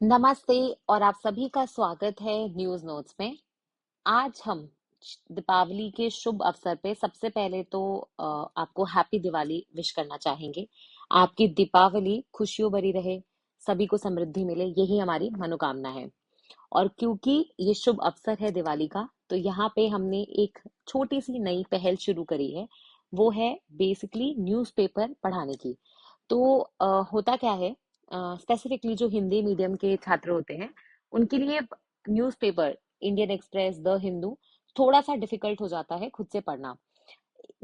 नमस्ते और आप सभी का स्वागत है न्यूज़ नोट्स में। आज हम दीपावली के शुभ अवसर पे सबसे पहले तो आपको हैप्पी दिवाली विश करना चाहेंगे। आपकी दीपावली खुशियों भरी रहे, सभी को समृद्धि मिले, यही हमारी मनोकामना है। और क्योंकि ये शुभ अवसर है दिवाली का, तो यहाँ पे हमने एक छोटी सी नई पहल शुरू करी है। वो है बेसिकली न्यूज़पेपर पढ़ाने की। तो होता क्या है, स्पेसिफिकली जो हिंदी मीडियम के छात्र होते हैं उनके लिए newspaper Indian express, the Hindu थोड़ा सा डिफिकल्ट हो जाता है खुद से पढ़ना।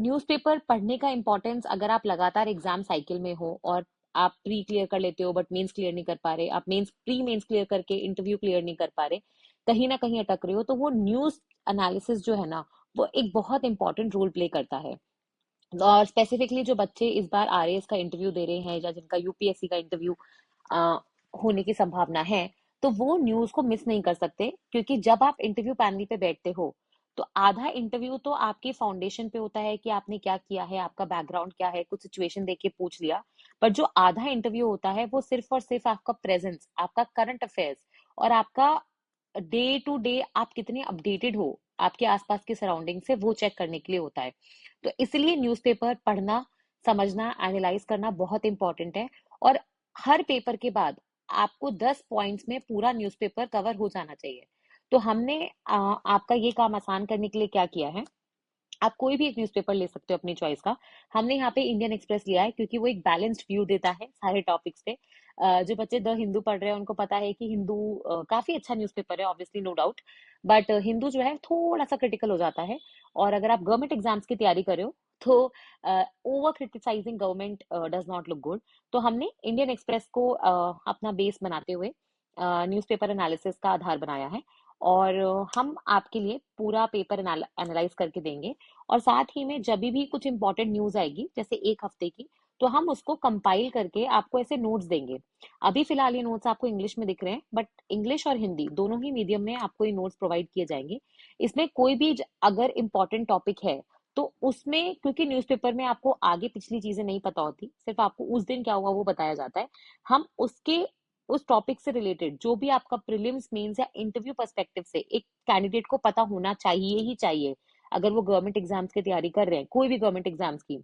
न्यूज़पेपर पढ़ने का इम्पोर्टेंस, अगर आप लगातार एग्जाम साइकिल में हो और आप प्री क्लियर कर लेते हो बट मेंस क्लियर नहीं कर पा रहे, आप मेंस प्री मेंस क्लियर करके इंटरव्यू क्लियर नहीं कर पा रहे, कहीं ना कहीं अटक रहे हो, तो वो न्यूज़ एनालिसिस जो है ना, वो एक बहुत इंपॉर्टेंट रोल प्ले करता है। और स्पेसिफिकली जो बच्चे इस बार आरएएस का इंटरव्यू दे रहे हैं या जिनका यूपीएससी का इंटरव्यू होने की संभावना है, तो वो न्यूज को मिस नहीं कर सकते, क्योंकि जब आप इंटरव्यू पैनल पे बैठते हो तो आधा इंटरव्यू तो आपके फाउंडेशन पे होता है कि आपने क्या किया है, आपका बैकग्राउंड क्या है, कुछ सिचुएशन देख के पूछ लिया। पर जो आधा इंटरव्यू होता है वो सिर्फ और सिर्फ आपका प्रेजेंस, आपका करंट अफेयर्स और आपका डे टू डे आप कितने अपडेटेड हो आपके आसपास के सराउंडिंग से, वो चेक करने के लिए होता है। तो इसलिए न्यूज़पेपर पढ़ना, समझना, एनालाइज करना बहुत इंपॉर्टेंट है। और हर पेपर के बाद आपको 10 पॉइंट्स में पूरा न्यूज़पेपर कवर हो जाना चाहिए। तो हमने आपका ये काम आसान करने के लिए क्या किया है, आप कोई भी एक न्यूज़पेपर ले सकते हो अपनी चॉइस का। हमने यहाँ पे इंडियन एक्सप्रेस लिया है क्योंकि वो एक बैलेंस्ड व्यू देता है सारे टॉपिक्स पे। जो बच्चे द हिंदू पढ़ रहे हैं उनको पता है कि हिंदू काफी अच्छा न्यूज़पेपर है, obviously, no doubt. But Hindu जो है थोड़ा सा क्रिटिकल हो जाता है। और अगर आप गवर्नमेंट एग्जाम्स की तैयारी कर रहे हो तो over criticising government does not look good. तो हमने इंडियन एक्सप्रेस को अपना बेस बनाते हुए न्यूज़पेपर एनालिसिस का आधार बनाया है। और हम आपके लिए पूरा पेपर एनालाइज करके देंगे। और साथ ही में जब भी कुछ इंपॉर्टेंट न्यूज आएगी जैसे एक हफ्ते की, तो हम उसको कंपाइल करके आपको ऐसे नोट्स देंगे। अभी फिलहाल ये नोट्स आपको इंग्लिश में दिख रहे हैं, बट इंग्लिश और हिंदी दोनों ही मीडियम में आपको ये नोट्स प्रोवाइड किए जाएंगे। इसमें कोई भी अगर इम्पोर्टेंट टॉपिक है तो उसमें, क्योंकि न्यूज़पेपर में आपको आगे पिछली चीजें नहीं पता होती, सिर्फ आपको उस दिन क्या हुआ वो बताया जाता है। हम उसके उस टॉपिक से रिलेटेड जो भी आपका प्रीलिम्स, मेंस या इंटरव्यू पर्सपेक्टिव से एक कैंडिडेट को पता होना चाहिए ही चाहिए, अगर वो गवर्नमेंट एग्जाम्स की तैयारी कर रहे हैं, कोई भी गवर्नमेंट एग्जाम्स की,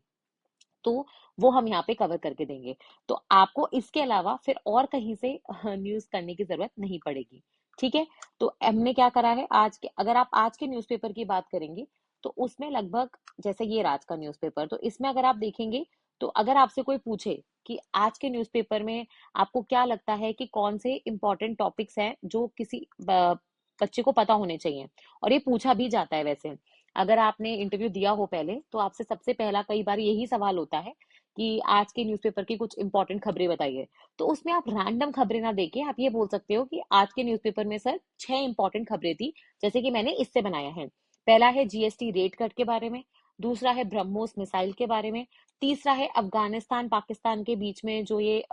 तो वो हम यहाँ पे कवर करके देंगे। तो आपको इसके अलावा फिर और कहीं से न्यूज करने की जरूरत नहीं पड़ेगी। ठीक है। तो हमने क्या करा है आज के, अगर आप आज के न्यूज़पेपर की बात करेंगे तो उसमें लगभग, जैसे ये राज का न्यूज़पेपर, तो इसमें अगर आप देखेंगे तो अगर आपसे कोई पूछे कि आज के न्यूज़पेपर में आपको क्या लगता है कि कौन से इंपॉर्टेंट टॉपिक्स हैं जो किसी बच्चे को पता होने चाहिए, और ये पूछा भी जाता है वैसे, अगर आपने इंटरव्यू दिया हो पहले, तो आपसे सबसे पहला कई बार यही सवाल होता है कि आज के न्यूज़पेपर की कुछ इंपॉर्टेंट खबरें बताइए। तो उसमें आप रैंडम खबरें ना देके आप ये बोल सकते हो कि आज के न्यूज़पेपर में सर 6 इंपॉर्टेंट खबरें थी, जैसे कि मैंने इससे बनाया है। पहला है जीएसटी रेट कट के बारे में, दूसरा है ब्रह्मोस मिसाइल के बारे में, तीसरा है अफगानिस्तान पाकिस्तान के बीच में जो ये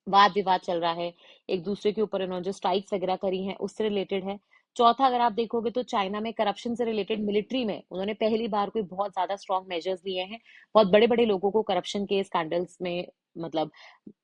वाद विवाद चल रहा है, एक दूसरे के ऊपर इन्होंने जो स्ट्राइक्स वगैरह करी हैं उससे रिलेटेड है। चौथा अगर आप देखोगे तो चाइना में करप्शन से रिलेटेड, मिलिट्री में उन्होंने पहली बार कोई बहुत ज्यादा स्ट्रॉन्ग मेजर्स लिए हैं। बहुत बड़े बड़े लोगों को करप्शन के स्कैंडल्स में, मतलब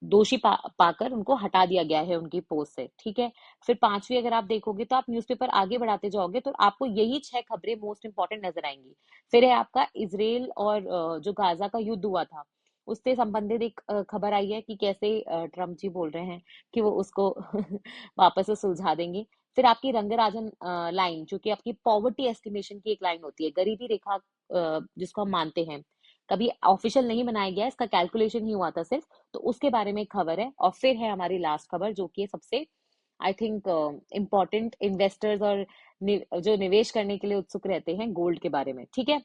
दोषी पाकर उनको हटा दिया गया है उनकी पोस्ट से। ठीक है। फिर पांचवी अगर आप देखोगे तो आप न्यूज़पेपर आगे बढ़ाते जाओगे तो आपको यही 6 खबरें मोस्ट इंपॉर्टेंट नजर आएंगी। फिर है आपका इसराइल और जो गाजा का युद्ध हुआ था उससे संबंधित एक खबर आई है कि कैसे ट्रम्प जी बोल रहे हैं कि वो उसको वापस से सुलझा देंगे। फिर आपकी रंगराजन लाइन, जो कि आपकी पॉवर्टी एस्टिमेशन की एक लाइन होती है, गरीबी रेखा जिसको हम मानते हैं, कभी ऑफिशियल नहीं बनाया गया, इसका कैलकुलेशन ही हुआ था सिर्फ, तो उसके बारे में एक खबर है। और फिर है हमारी लास्ट खबर जो कि सबसे, आई थिंक, इम्पोर्टेंट इन्वेस्टर्स और जो निवेश करने के लिए उत्सुक रहते हैं, गोल्ड के बारे में। ठीक है।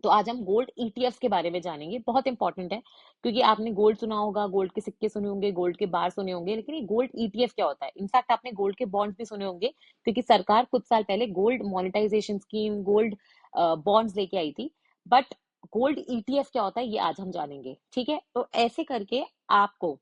तो आज हम गोल्ड ईटीएफ के बारे में जानेंगे, बहुत इंपॉर्टेंट है, क्योंकि आपने गोल्ड सुना होगा, गोल्ड के सिक्के सुने होंगे, गोल्ड के बार सुने होंगे, लेकिन ये गोल्ड ईटीएफ क्या होता है। इनफैक्ट आपने गोल्ड के बॉन्ड्स भी सुने होंगे, क्योंकि सरकार कुछ साल पहले gold monetisation scheme, gold bonds लेके आई थी। बट गोल्ड ईटीएफ क्या होता है ये आज हम जानेंगे। ठीक है। तो ऐसे करके आपको,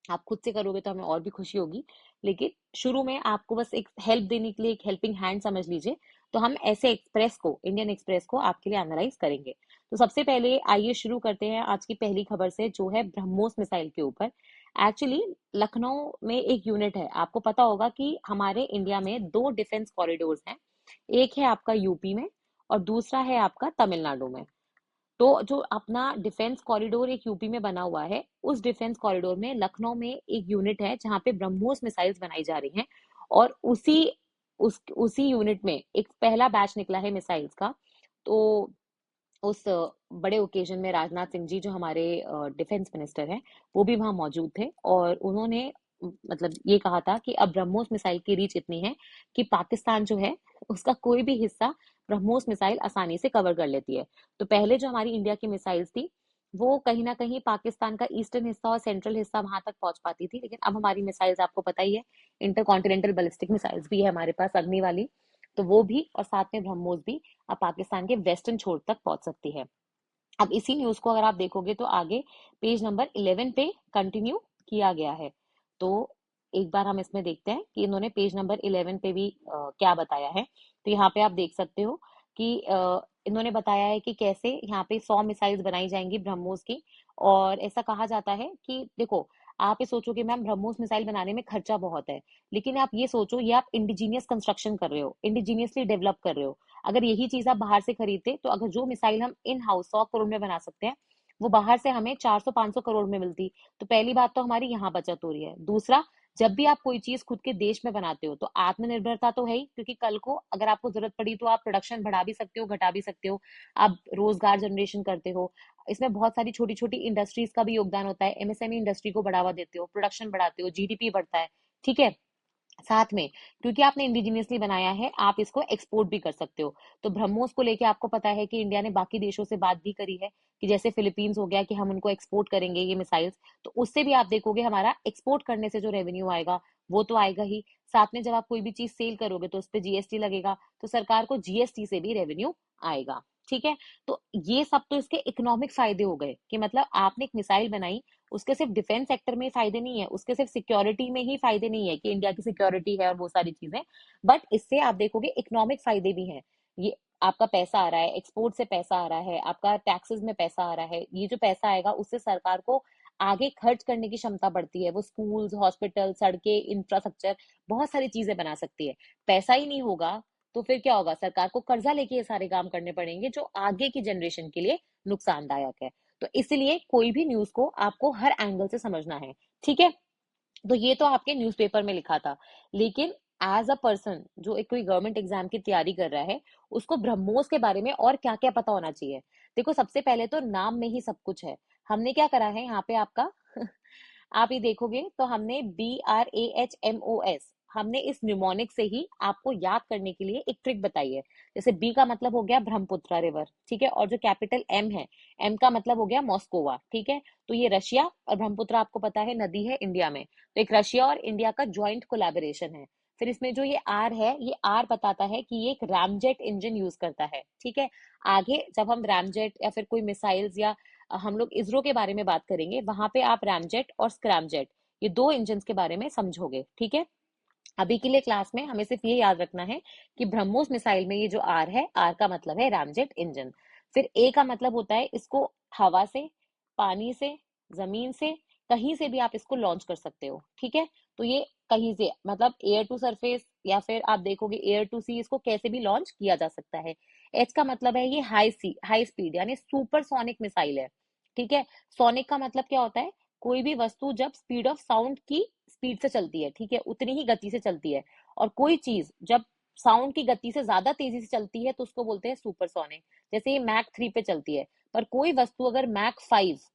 आप खुद से करोगे तो हमें और भी खुशी होगी, लेकिन शुरू में आपको बस एक हेल्प देने के लिए, एक हेल्पिंग हैंड समझ लीजिए। तो हम ऐसे एक्सप्रेस को, इंडियन एक्सप्रेस को आपके लिए एनालाइज करेंगे। तो सबसे पहले आइए शुरू करते हैं आज की पहली खबर से, जो है ब्रह्मोस मिसाइल के ऊपर। एक्चुअली लखनऊ में एक यूनिट है, आपको पता होगा कि हमारे इंडिया में दो डिफेंस कॉरिडोर्स हैं, एक है आपका यूपी में और दूसरा है आपका तमिलनाडु में। तो जो अपना डिफेंस कॉरिडोर एक यूपी में बना हुआ है, उस डिफेंस कॉरिडोर में लखनऊ में एक यूनिट है जहां पे ब्रह्मोस मिसाइल्स बनाई जा रही हैं, और उसी यूनिट में एक पहला बैच निकला है मिसाइल्स का। तो उस बड़े ओकेजन में राजनाथ सिंह जी, जो हमारे डिफेंस मिनिस्टर हैं, वो भी वहां मौजूद थे, और उन्होंने मतलब ये कहा था कि अब ब्रह्मोस मिसाइल की रीच इतनी है कि पाकिस्तान जो है उसका कोई भी हिस्सा ब्रह्मोस मिसाइल आसानी से कवर कर लेती है। तो पहले जो हमारी इंडिया की मिसाइल्स थी, वो कहीं ना कहीं पाकिस्तान का ईस्टर्न हिस्सा और सेंट्रल हिस्सा वहां तक पहुंच पाती थी, लेकिन अब हमारी मिसाइल्स आपको पता ही है, इंटर कॉन्टिनेंटल बैलिस्टिक मिसाइल्स भी है हमारे पास, अग्नि वाली, तो वो भी और साथ में ब्रह्मोस भी अब पाकिस्तान के वेस्टर्न छोर तक पहुंच सकती है। अब इसी न्यूज को अगर आप देखोगे तो आगे पेज नंबर 11 पे कंटिन्यू किया गया है। तो एक बार हम इसमें देखते हैं कि इन्होंने पेज नंबर 11 पे भी क्या बताया है। तो यहाँ पे आप देख सकते हो कि इन्होंने बताया है कि कैसे यहाँ पे 100 मिसाइल्स बनाई जाएंगी ब्रह्मोस की। और ऐसा कहा जाता है कि देखो, आप ये सोचो कि मैम ब्रह्मोस मिसाइल बनाने में खर्चा बहुत है, लेकिन आप ये सोचो, ये आप इंडिजीनियस कंस्ट्रक्शन कर रहे हो, इंडिजीनियसली डेवलप कर रहे हो। अगर यही चीज आप बाहर से खरीदते, तो अगर जो मिसाइल हम इन हाउस 100 करोड़ में बना सकते हैं, वो बाहर से हमें 400-500 करोड़ में मिलती। तो पहली बात तो हमारी यहाँ बचत हो रही है। दूसरा, जब भी आप कोई चीज खुद के देश में बनाते हो तो आत्मनिर्भरता तो है ही, क्योंकि कल को अगर आपको जरूरत पड़ी तो आप प्रोडक्शन बढ़ा भी सकते हो, घटा भी सकते हो, आप रोजगार जनरेशन करते हो। इसमें बहुत सारी छोटी छोटी इंडस्ट्रीज का भी योगदान होता है, एमएसएमई इंडस्ट्री को बढ़ावा देते हो, प्रोडक्शन बढ़ाते हो, जीडीपी बढ़ता है। ठीक है, साथ में क्योंकि आपने इंडिजिनियसली बनाया है, आप इसको एक्सपोर्ट भी कर सकते हो। तो ब्रह्मोस को लेके आपको पता है कि इंडिया ने बाकी देशों से बात भी करी है कि जैसे फिलीपींस हो गया कि हम उनको एक्सपोर्ट करेंगे ये मिसाइल्स। तो उससे भी आप देखोगे हमारा एक्सपोर्ट करने से जो रेवेन्यू आएगा वो तो आएगा ही, साथ में जब आप कोई भी चीज सेल करोगे तो उस पर जीएसटी लगेगा, तो सरकार को जीएसटी से भी रेवेन्यू आएगा। ठीक है, तो ये सब तो इसके इकोनॉमिक फायदे हो गए कि मतलब आपने एक मिसाइल बनाई, उसके सिर्फ डिफेंस सेक्टर में फायदे नहीं है, उसके सिर्फ सिक्योरिटी में ही फायदे नहीं है कि इंडिया की सिक्योरिटी है और वो सारी चीजें, बट इससे आप देखोगे इकोनॉमिक फायदे भी हैं। ये आपका पैसा आ रहा है, एक्सपोर्ट से पैसा आ रहा है, आपका टैक्सेस में पैसा आ रहा है, ये जो पैसा आएगा उससे सरकार को आगे खर्च करने की क्षमता बढ़ती है, वो स्कूल्स, हॉस्पिटल, सड़कें, इंफ्रास्ट्रक्चर, बहुत सारी चीजें बना सकती है। पैसा ही नहीं होगा तो फिर क्या होगा, सरकार को कर्जा लेके ये सारे काम करने पड़ेंगे जो आगे की जनरेशन के लिए नुकसानदायक है। तो इसलिए कोई भी न्यूज को आपको हर एंगल से समझना है। ठीक है, तो ये तो आपके न्यूज़पेपर में लिखा था, लेकिन एज अ पर्सन जो एक कोई गवर्नमेंट एग्जाम की तैयारी कर रहा है, उसको ब्रह्मोस के बारे में और क्या क्या पता होना चाहिए। देखो, सबसे पहले तो नाम में ही सब कुछ है। हमने क्या करा है यहाँ पे आपका आप ये देखोगे तो हमने BRAHMOS, हमने इस न्यूमोनिक से ही आपको याद करने के लिए एक ट्रिक बताई है। जैसे बी का मतलब हो गया ब्रह्मपुत्र रिवर, ठीक है, और जो कैपिटल एम है, एम का मतलब हो गया मॉस्कोवा। ठीक है, तो ये रशिया और ब्रह्मपुत्र आपको पता है नदी है इंडिया में, तो एक रशिया और इंडिया का ज्वाइंट कोलैबोरेशन है। फिर इसमें जो ये आर है, ये आर बताता है कि ये एक रैमजेट इंजन यूज करता है। ठीक है, आगे जब हम रैमजेट या फिर कोई मिसाइल्स या हम लोग इसरो के बारे में बात करेंगे, वहां पे आप रैमजेट और स्क्रैमजेट, ये दो इंजन के बारे में समझोगे। ठीक है, अभी के लिए क्लास में हमें सिर्फ ये याद रखना है कि ब्रह्मोस मिसाइल में ये जो आर है, आर का मतलब है रैमजेट इंजन। फिर ए का मतलब होता है इसको हवा से, पानी से, जमीन से, कहीं से भी आप इसको लॉन्च कर सकते हो। ठीक है, तो ये कहीं से मतलब एयर टू सरफेस या फिर आप देखोगे एयर टू सी, इसको कैसे भी लॉन्च किया जा सकता है। एच का मतलब है ये हाई स्पीड यानी सुपरसोनिक मिसाइल है। ठीक है, सोनिक का मतलब क्या होता है, कोई भी वस्तु जब स्पीड ऑफ साउंड की स्पीड से चलती है, ठीक है, उतनी ही गति से चलती है, और कोई चीज जब साउंड की गति से ज्यादा तेजी से चलती है तो उसको बोलते हैं सुपरसोनिक। जैसे ये मैक 3 पे चलती है, पर कोई वस्तु अगर मैक 5,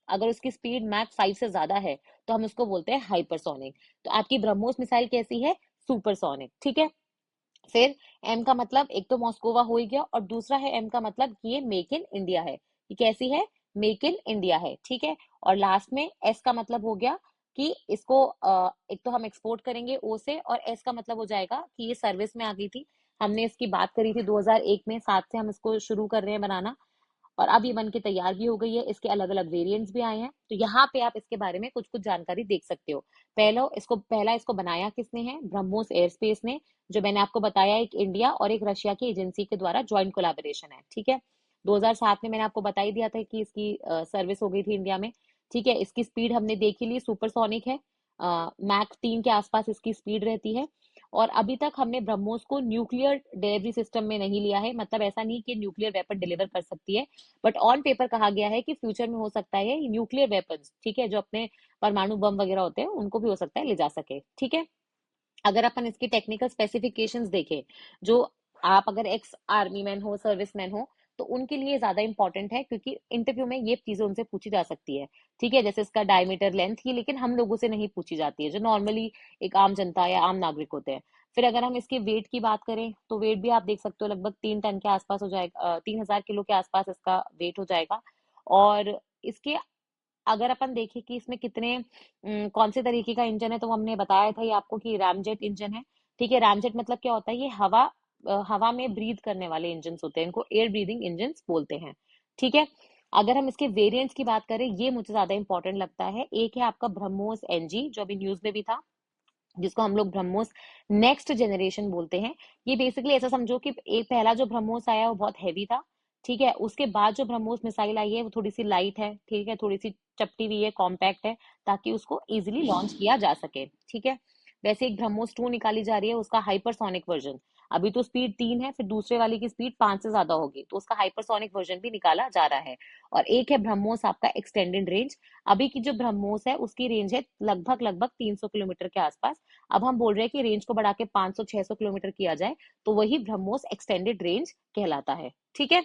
अगर उसकी स्पीड मैक 5 से ज्यादा है तो हम उसको बोलते हैं हाइपरसोनिक। तो आपकी ब्रह्मोस मिसाइल कैसी है, सुपरसोनिक। ठीक है, फिर एम का मतलब एक तो मॉस्कोवा हो ही गया, और दूसरा है एम का मतलब कि ये मेक इन इंडिया है। ये कैसी है, मेक इन इंडिया है। ठीक है, और लास्ट में एस का मतलब हो गया कि इसको एक तो हम एक्सपोर्ट करेंगे ओ से, और एस का मतलब हो जाएगा कि ये सर्विस में आ गई थी। हमने इसकी बात करी थी 2001 में, 7 से हम इसको शुरू कर रहे हैं बनाना, और अब ये बन के तैयार भी हो गई है। इसके अलग अलग वेरिएंट्स भी आए हैं, तो यहाँ पे आप इसके बारे में कुछ कुछ जानकारी देख सकते हो। पहला इसको बनाया किसने है, ब्रह्मोस एयर स्पेस ने, जो मैंने आपको बताया एक इंडिया और एक रशिया की एजेंसी के द्वारा ज्वाइंट कोलैबोरेशन है। ठीक है, 2007 में मैंने आपको बता ही दिया था कि इसकी सर्विस हो गई थी इंडिया में। ठीक है, इसकी स्पीड हमने देख ही ली, सुपरसोनिक है, मैक 3 के आसपास इसकी स्पीड रहती है। और अभी तक हमने ब्रह्मोस को न्यूक्लियर डिलीवरी सिस्टम में नहीं लिया है, मतलब ऐसा नहीं कि न्यूक्लियर वेपन डिलीवर कर सकती है, बट ऑन पेपर कहा गया है कि फ्यूचर में हो सकता है न्यूक्लियर वेपन्स, ठीक है, जो अपने परमाणु बम वगैरह होते हैं उनको भी हो सकता है ले जा सके। ठीक है, अगर अपन इसकी टेक्निकल स्पेसिफिकेशंस देखें, जो आप अगर एक्स आर्मी मैन हो, सर्विस मैन हो, तो उनके लिए ज्यादा इंपॉर्टेंट है, क्योंकि इंटरव्यू में ये चीजें उनसे पूछी जा सकती है। ठीक है, जैसे इसका डायमीटर लेंथ, ये लेकिन हम लोगों से नहीं पूछी जाती है, जो नॉर्मली एक आम जनता या आम नागरिक होते हैं। फिर अगर हम इसके वेट की बात करें, तो वेट भी आप देख सकते हो, लगभग 3 टन के आसपास हो जाएगा, 3,000 किलो के आसपास इसका वेट हो जाएगा। और इसके अगर अपन देखें कि इसमें कितने कौन से तरीके का इंजन है, तो हमने बताया था ये आपको कि रैमजेट इंजन है। ठीक है, रैमजेट मतलब क्या होता है, ये हवा में ब्रीथ करने वाले इंजन होते हैं, इनको एयर ब्रीदिंग इंजन बोलते हैं। ठीक है, अगर हम इसके वेरिएंट्स की बात करें, ये मुझे ज्यादा इंपॉर्टेंट लगता है। एक है आपका ब्रह्मोस एनजी, जो अभी न्यूज में भी था, जिसको हम लोग ब्रह्मोस नेक्स्ट जनरेशन बोलते हैं। ये बेसिकली ऐसा समझो कि एक पहला जो ब्रह्मोस आया वो बहुत हैवी था। ठीक है, उसके बाद जो ब्रह्मोस मिसाइल आई है वो थोड़ी सी लाइट है, ठीक है, थोड़ी सी चपटी हुई है, कॉम्पैक्ट है, ताकि उसको इजिली लॉन्च किया जा सके। ठीक है, वैसे एक ब्रह्मोस 2 निकाली जा रही है, उसका हाइपरसोनिक वर्जन। अभी तो स्पीड 3 है, फिर दूसरे वाली की स्पीड 5 से ज्यादा होगी, तो उसका हाइपरसोनिक वर्जन भी निकाला जा रहा है। और एक है ब्रह्मोस आपका एक्सटेंडेड रेंज। अभी की जो ब्रह्मोस है उसकी रेंज है लगभग लगभग 300 किलोमीटर के आसपास। अब हम बोल रहे हैं कि रेंज को बढ़ा के 500-600 किलोमीटर किया जाए, तो वही ब्रह्मोस एक्सटेंडेड रेंज कहलाता है। ठीक है,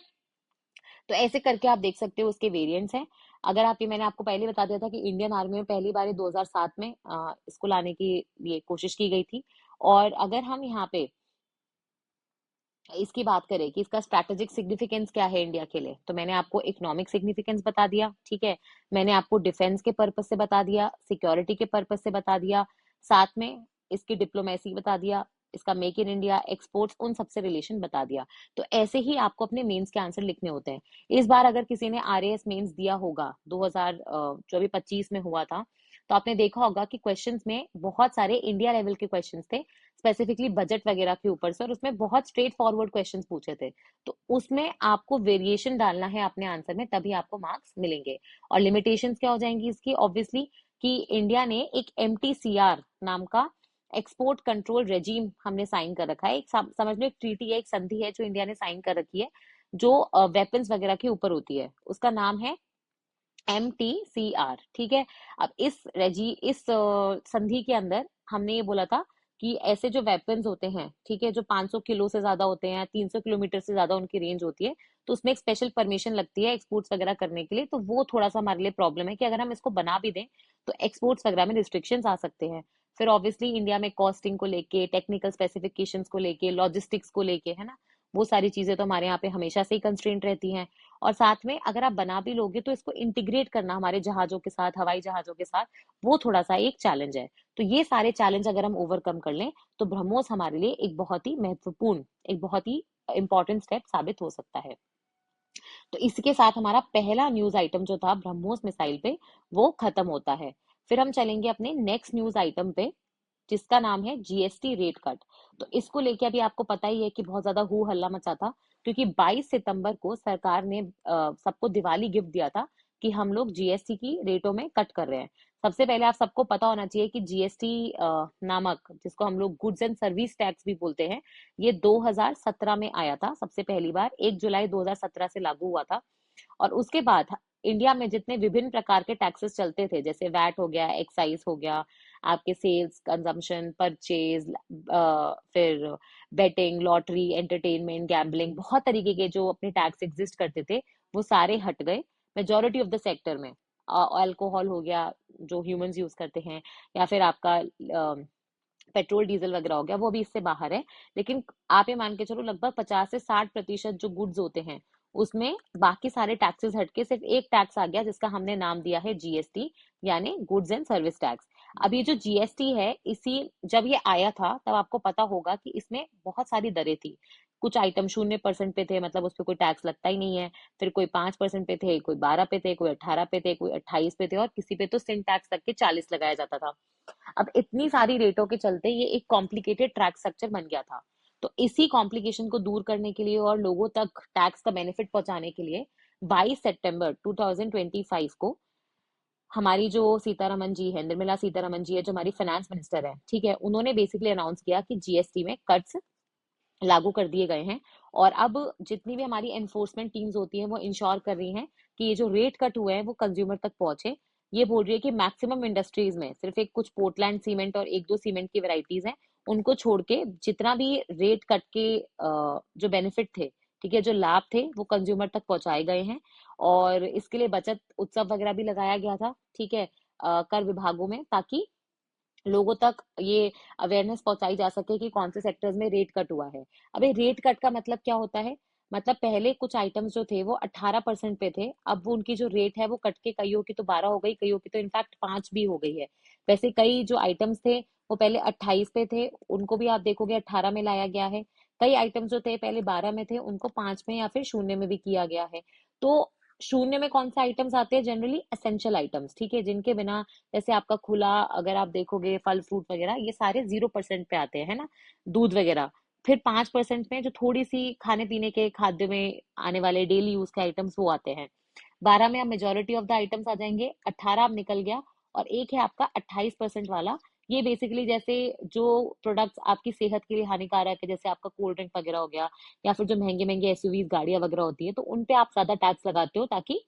तो ऐसे करके आप देख सकते हो उसके वेरिएंट्स हैं। अगर आप, ये मैंने आपको पहले बता दिया था कि इंडियन आर्मी में पहली बार 2007 में इसको लाने की ये कोशिश की गई थी। और अगर हम यहाँ पे इसकी बात करें कि इसका स्ट्रैटेजिक सिग्निफिकेंस क्या है इंडिया के लिए, तो मैंने आपको इकोनॉमिक सिग्निफिकेंस बता दिया। ठीक है, मैंने आपको डिफेंस के पर्पस से बता दिया, सिक्योरिटी के पर्पस से बता दिया, साथ में इसकी डिप्लोमेसी बता दिया, इसका मेक इन इंडिया, एक्सपोर्ट्स, उन सबसे रिलेशन बता दिया। तो ऐसे ही आपको अपने मेंस के आंसर लिखने होते हैं। इस बार अगर किसी ने आरएएस मेंस दिया होगा 2024 में हुआ था, तो आपने देखा होगा कि क्वेश्चंस में बहुत सारे इंडिया लेवल के क्वेश्चंस थे, स्पेसिफिकली बजट वगैरह के ऊपर से, और उसमें बहुत स्ट्रेट फॉरवर्ड क्वेश्चंस पूछे थे। तो उसमें आपको वेरिएशन डालना है अपने आंसर में, तभी आपको मार्क्स मिलेंगे। और लिमिटेशंस क्या हो जाएंगी इसकी, ऑब्वियसली, कि इंडिया ने एक एमटीसीआर नाम का एक्सपोर्ट कंट्रोल रेजीम हमने साइन कर रखा है। एक समझ लो एक ट्रीटी है, एक संधि है जो इंडिया ने साइन कर रखी है, जो वेपन्स वगैरह के ऊपर होती है। उसका नाम है MTCR। ठीक है, अब इस संधि के अंदर हमने ये बोला था कि ऐसे जो वेपन्स होते हैं, ठीक है, जो 500 किलो से ज्यादा होते हैं, 300 किलोमीटर से ज्यादा उनकी रेंज होती है, तो उसमें एक स्पेशल परमिशन लगती है एक्सपोर्ट्स वगैरह करने के लिए। तो वो थोड़ा सा हमारे लिए प्रॉब्लम है कि अगर हम इसको बना भी दें, तो एक्सपोर्ट्स वगैरह में रिस्ट्रिक्शंस आ सकते हैं। फिर ऑब्वियसली इंडिया में कॉस्टिंग को लेके, टेक्निकल स्पेसिफिकेशंस को लेके, लॉजिस्टिक्स को लेके, है ना, वो सारी चीजें तो हमारे यहाँ पे हमेशा से ही कंस्ट्रेंट रहती हैं। और साथ में अगर आप बना भी लोगे, तो इसको इंटीग्रेट करना हमारे जहाजों के साथ, हवाई जहाजों के साथ, वो थोड़ा सा एक चैलेंज है। तो ये सारे चैलेंज अगर हम ओवरकम कर लें, तो ब्रह्मोस हमारे लिए एक बहुत ही महत्वपूर्ण, एक बहुत ही इंपॉर्टेंट स्टेप साबित हो सकता है। तो इसके साथ हमारा पहला न्यूज आइटम जो था ब्रह्मोस मिसाइल पे, वो खत्म होता है। फिर हम चलेंगे अपने नेक्स्ट न्यूज आइटम पे, जिसका नाम है जीएसटी रेट कट। तो इसको लेके अभी आपको पता ही है कि बहुत ज्यादा हू हल्ला मचा था, क्योंकि 22 सितंबर को सरकार ने सबको दिवाली गिफ्ट दिया था कि हम लोग जीएसटी की रेटों में कट कर रहे हैं। सबसे पहले आप सबको पता होना चाहिए कि जीएसटी नामक, जिसको हम लोग गुड्स एंड सर्विस टैक्स भी बोलते हैं, ये 2017 में आया था सबसे पहली बार, 1 जुलाई 2017 से लागू हुआ था। और उसके बाद इंडिया में जितने विभिन्न प्रकार के टैक्सेस चलते थे, जैसे वैट हो गया, एक्साइज हो गया, आपके सेल्स, कंजम्पशन, परचेज, फिर बेटिंग, लॉटरी, एंटरटेनमेंट, गैम्बलिंग, बहुत तरीके के जो अपने टैक्स एग्जिस्ट करते थे, वो सारे हट गए मेजोरिटी ऑफ द सेक्टर में। अल्कोहल हो गया, जो ह्यूमंस यूज करते हैं, या फिर आपका पेट्रोल डीजल वगैरह हो गया, वो भी इससे बाहर है। लेकिन आप ये मान के चलो लगभग 50 से 60% जो गुड्स होते हैं, उसमें बाकी सारे टैक्सेस हटके सिर्फ एक टैक्स आ गया, जिसका हमने नाम दिया है जीएसटी, यानी गुड्स एंड सर्विस टैक्स। अब ये जो जीएसटी है, इसी जब ये आया था तब आपको पता होगा कि इसमें बहुत सारी दरें थी। कुछ आइटम 0% पे थे, मतलब उस पर कोई टैक्स लगता ही नहीं है। फिर कोई 5% पे थे, कोई 12 पे थे, कोई 18 पे थे, कोई 28 पे थे, और किसी पे तो सिंह टैक्स तक के 40 लगाया जाता था। अब इतनी सारी रेटों के चलते ये एक कॉम्प्लिकेटेड टैक्स स्ट्रक्चर बन गया था। तो इसी कॉम्प्लिकेशन को दूर करने के लिए और लोगों तक टैक्स का बेनिफिट पहुंचाने के लिए 22 सितंबर 2025 को हमारी जो सीतारमन जी है, निर्मला सीतारमन जी है, जो हमारी फाइनेंस मिनिस्टर है, ठीक है, उन्होंने बेसिकली अनाउंस किया कि जीएसटी में कट्स लागू कर दिए गए हैं। और अब जितनी भी हमारी एनफोर्समेंट टीम्स होती हैं वो इंश्योर कर रही हैं कि ये जो रेट कट हुए हैं वो कंज्यूमर तक पहुंचे। ये बोल रही है कि मैक्सिमम इंडस्ट्रीज में सिर्फ एक कुछ पोर्टलैंड सीमेंट और एक दो सीमेंट की वैरायटीज हैं, उनको छोड़ के जितना भी रेट कट के जो बेनिफिट थे, ठीक है, जो लाभ थे, वो कंज्यूमर तक पहुंचाए गए हैं। और इसके लिए बचत उत्सव वगैरह भी लगाया गया था, ठीक है, कर विभागों में, ताकि लोगों तक ये अवेयरनेस पहुंचाई जा सके कि कौन से सेक्टर्स में रेट कट हुआ है। अब ये रेट कट का मतलब क्या होता है? मतलब पहले कुछ आइटम्स जो थे वो 18% पे थे, अब वो उनकी जो रेट है वो कट के कईयों की तो 12 हो गई, कईयों की तो इनफैक्ट 5 भी हो गई है। वैसे कई जो आइटम्स थे वो पहले 28 पे थे, उनको भी आप देखोगे 18 में लाया गया है। कई आइटम्स जो थे पहले 12 में थे, उनको 5 में या फिर शून्य में भी किया गया है। तो शून्य में कौन से आइटम्स आते हैं? जनरली एसेंशियल आइटम्स, ठीक है, जिनके बिना, जैसे आपका खुला, अगर आप देखोगे फल फ्रूट वगैरह, ये सारे 0% पे आते हैं, है ना, दूध वगैरह। फिर 5% में जो थोड़ी सी खाने पीने के खाद्य में आने वाले डेली यूज के आइटम्स वो आते हैं। 12 में अब मेजोरिटी ऑफ द आइटम्स आ जाएंगे, 18 अब निकल गया, और एक है आपका 28% वाला। ये बेसिकली जैसे जो प्रोडक्ट्स आपकी सेहत के लिए हानिकारक है, जैसे आपका कोल्ड ड्रिंक वगैरह हो गया, या फिर जो महंगे महंगे एसयूवीज गाड़ियां वगैरह होती है, तो उन पे आप ज्यादा टैक्स लगाते हो ताकि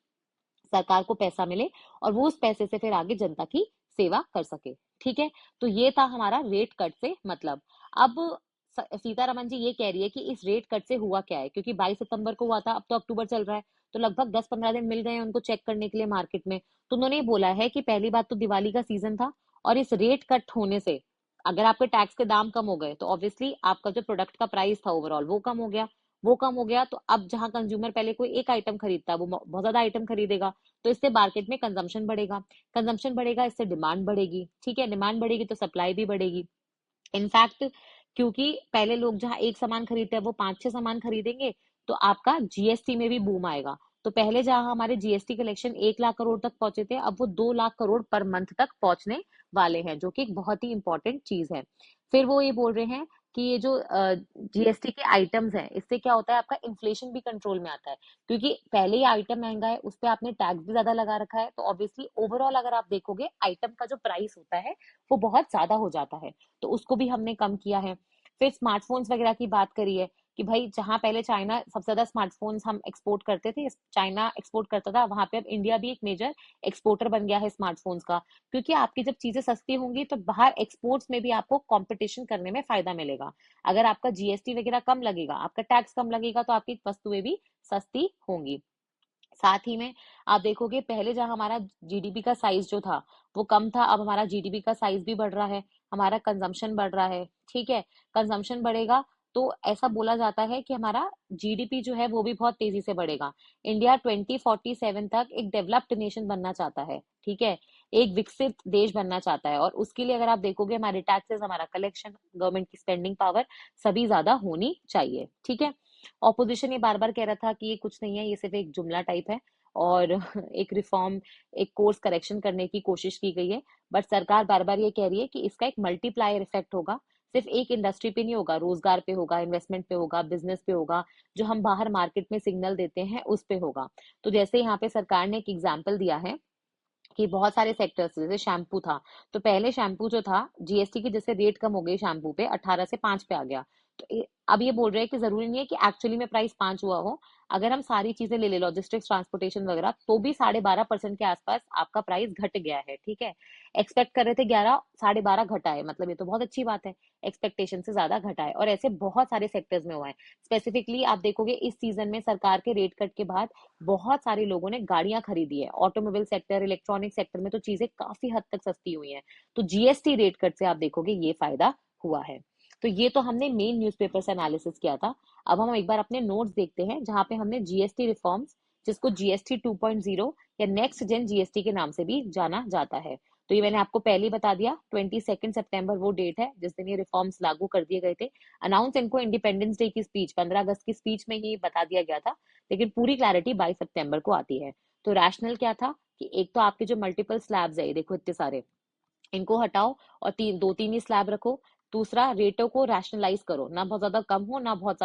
सरकार को पैसा मिले और वो उस पैसे से फिर आगे जनता की सेवा कर सके। ठीक है, तो ये था हमारा रेट कट से मतलब। अब सीतारमन जी ये कह रही है कि इस रेट कट से हुआ क्या है, क्योंकि 22 सितंबर को हुआ था, अब तो अक्टूबर चल रहा है, तो लगभग 10-15 दिन मिल गए हैं उनको चेक करने के लिए मार्केट में। तो उन्होंने ये बोला है कि पहली बात तो दिवाली का सीजन था, और इस रेट कट होने से अगर आपके टैक्स के दाम कम हो गए तो ऑब्वियसली आपका जो प्रोडक्ट का प्राइस था ओवरऑल वो कम हो गया। वो कम हो गया तो अब जहां कंज्यूमर पहले कोई एक आइटम खरीदता है वो बहुत ज्यादा आइटम खरीदेगा, तो इससे मार्केट में कंजम्पशन बढ़ेगा। कंजम्पशन बढ़ेगा, इससे डिमांड बढ़ेगी, ठीक है, डिमांड बढ़ेगी तो सप्लाई भी बढ़ेगी। इनफैक्ट क्योंकि पहले लोग जहां एक सामान खरीदते हैं वो 5-6 सामान खरीदेंगे, तो आपका जीएसटी में भी बूम आएगा। तो पहले जहां हमारे जीएसटी कलेक्शन 1 लाख करोड़ तक पहुंचे थे, अब वो 2 लाख करोड़ पर मंथ तक पहुंचने वाले हैं, जो कि एक बहुत ही इंपॉर्टेंट चीज है। फिर वो ये बोल रहे हैं कि ये जो जीएसटी के आइटम्स हैं, इससे क्या होता है, आपका इन्फ्लेशन भी कंट्रोल में आता है, क्योंकि पहले ही आइटम महंगा है, उस पर आपने टैक्स भी ज्यादा लगा रखा है, तो ऑब्वियसली ओवरऑल अगर आप देखोगे आइटम का जो प्राइस होता है वो बहुत ज्यादा हो जाता है, तो उसको भी हमने कम किया है। फिर स्मार्टफोन्स वगैरह की बात करी है कि भाई जहां पहले चाइना सबसे ज्यादा स्मार्टफोन्स हम एक्सपोर्ट करते थे, चाइना एक्सपोर्ट करता था, वहां पे अब इंडिया भी एक मेजर एक्सपोर्टर बन गया है स्मार्टफोन्स का, क्योंकि आपकी जब चीजें सस्ती होंगी तो बाहर एक्सपोर्ट्स में भी आपको कंपटीशन करने में फायदा मिलेगा। अगर आपका जीएसटी वगैरह कम लगेगा, आपका टैक्स कम लगेगा, तो आपकी वस्तुएं भी सस्ती होंगी। साथ ही में आप देखोगे पहले जहां हमारा जीडीपी का साइज जो था वो कम था, अब हमारा जीडीपी का साइज भी बढ़ रहा है, हमारा कंजम्पशन बढ़ रहा है, ठीक है, कंजम्पशन बढ़ेगा तो ऐसा बोला जाता है कि हमारा जीडीपी जो है वो भी बहुत तेजी से बढ़ेगा। इंडिया 2047 तक एक डेवलप्ड नेशन बनना चाहता है, ठीक है, एक विकसित देश बनना चाहता है, और उसके लिए अगर आप देखोगे हमारे टैक्सेस, हमारा कलेक्शन, गवर्नमेंट की स्पेंडिंग पावर सभी ज्यादा होनी चाहिए, ठीक है। ऑपोजिशन ये बार बार कह रहा था कि ये कुछ नहीं है, ये सिर्फ एक जुमला टाइप है, और एक रिफॉर्म, एक कोर्स करेक्शन करने की कोशिश की गई है, बट सरकार बार बार ये कह रही है कि इसका एक मल्टीप्लायर इफेक्ट होगा, सिर्फ एक इंडस्ट्री पे नहीं होगा, रोजगार पे होगा, इन्वेस्टमेंट पे होगा, बिजनेस पे होगा, जो हम बाहर मार्केट में सिग्नल देते हैं उस पे होगा। तो जैसे यहाँ पे सरकार ने एक एग्जाम्पल दिया है कि बहुत सारे सेक्टर्स, जैसे शैम्पू था, तो पहले शैम्पू जो था जीएसटी की जैसे रेट कम हो गई शैम्पू पे, 18 से 5 पे आ गया, तो अब ये बोल रहे हैं कि जरूरी नहीं है कि एक्चुअली में प्राइस 5 हुआ हो, अगर हम सारी चीजें ले ले, लॉजिस्टिक्स, ट्रांसपोर्टेशन वगैरह, तो भी 12.5% के आसपास आपका प्राइस घट गया है, ठीक है। एक्सपेक्ट कर रहे थे 11, 12.5 घटा है, मतलब ये तो बहुत अच्छी बात है, एक्सपेक्टेशन से ज्यादा घटा है, और ऐसे बहुत सारे सेक्टर्स में हुआ है। स्पेसिफिकली आप देखोगे इस सीजन में सरकार के रेट कट के बाद बहुत सारे लोगों ने गाड़ियां खरीदी है, ऑटोमोबाइल सेक्टर, इलेक्ट्रॉनिक सेक्टर में तो चीजें काफी हद तक सस्ती हुई हैं, तो जीएसटी रेट कट से आप देखोगे ये फायदा हुआ है। तो ये तो हमने मेन न्यूज़पेपर से एनालिसिस किया था। अब हम एक बार अपने नोट्स देखते हैं जहां पे हमने जीएसटी रिफॉर्म्स, जिसको जीएसटी 2.0 या नेक्स्ट जेन जीएसटी के नाम से भी जाना जाता है, तो ये मैंने आपको पहले ही बता दिया, 22 सितंबर वो डेट है जिस दिन ये रिफॉर्म्स लागू कर दिए गए थे। अनाउंस इनको इंडिपेंडेंस डे की स्पीच, 15 अगस्त की स्पीच में ही बता दिया गया था, लेकिन पूरी क्लैरिटी 22 सितंबर को आती है। तो रैशनल क्या था कि एक तो आपके जो मल्टीपल स्लैब्स है, देखो इतने सारे, इनको हटाओ और 2-3 ही स्लैब रखो, दूसरा, रेटों को रैशनलाइज करो, ना बहुत ज्यादा कम हो, ना बहुत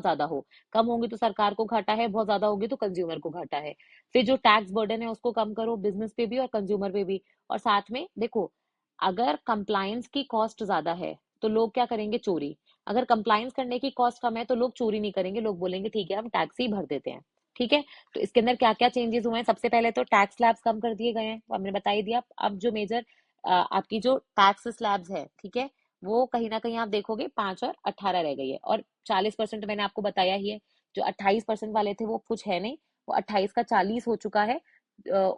ज्यादा हो। कम होंगी तो सरकार को घाटा है, बहुत ज्यादा होगी तो कंज्यूमर को घाटा है। फिर जो टैक्स बर्डन है उसको कम करो, बिजनेस पे भी और कंज्यूमर पे भी। और साथ में देखो, अगर कंप्लायंस की कॉस्ट ज्यादा है तो लोग क्या करेंगे? चोरी। अगर कंप्लायंस करने की कॉस्ट कम है तो लोग चोरी नहीं करेंगे, लोग बोलेंगे ठीक है हम टैक्स ही भर देते हैं। ठीक है, तो इसके अंदर क्या क्या चेंजेस हुए हैं? सबसे पहले तो टैक्स स्लैब्स कम कर दिए गए हैं, वो हमने बता ही दिया। अब जो मेजर आपकी जो टैक्स स्लैब्स है, ठीक है, वो कहीं ना कहीं आप देखोगे 5 और 18 रह गई है, और 40% मैंने आपको बताया ही है। जो 28% वाले थे वो कुछ है नहीं, वो 28 का 40 हो चुका है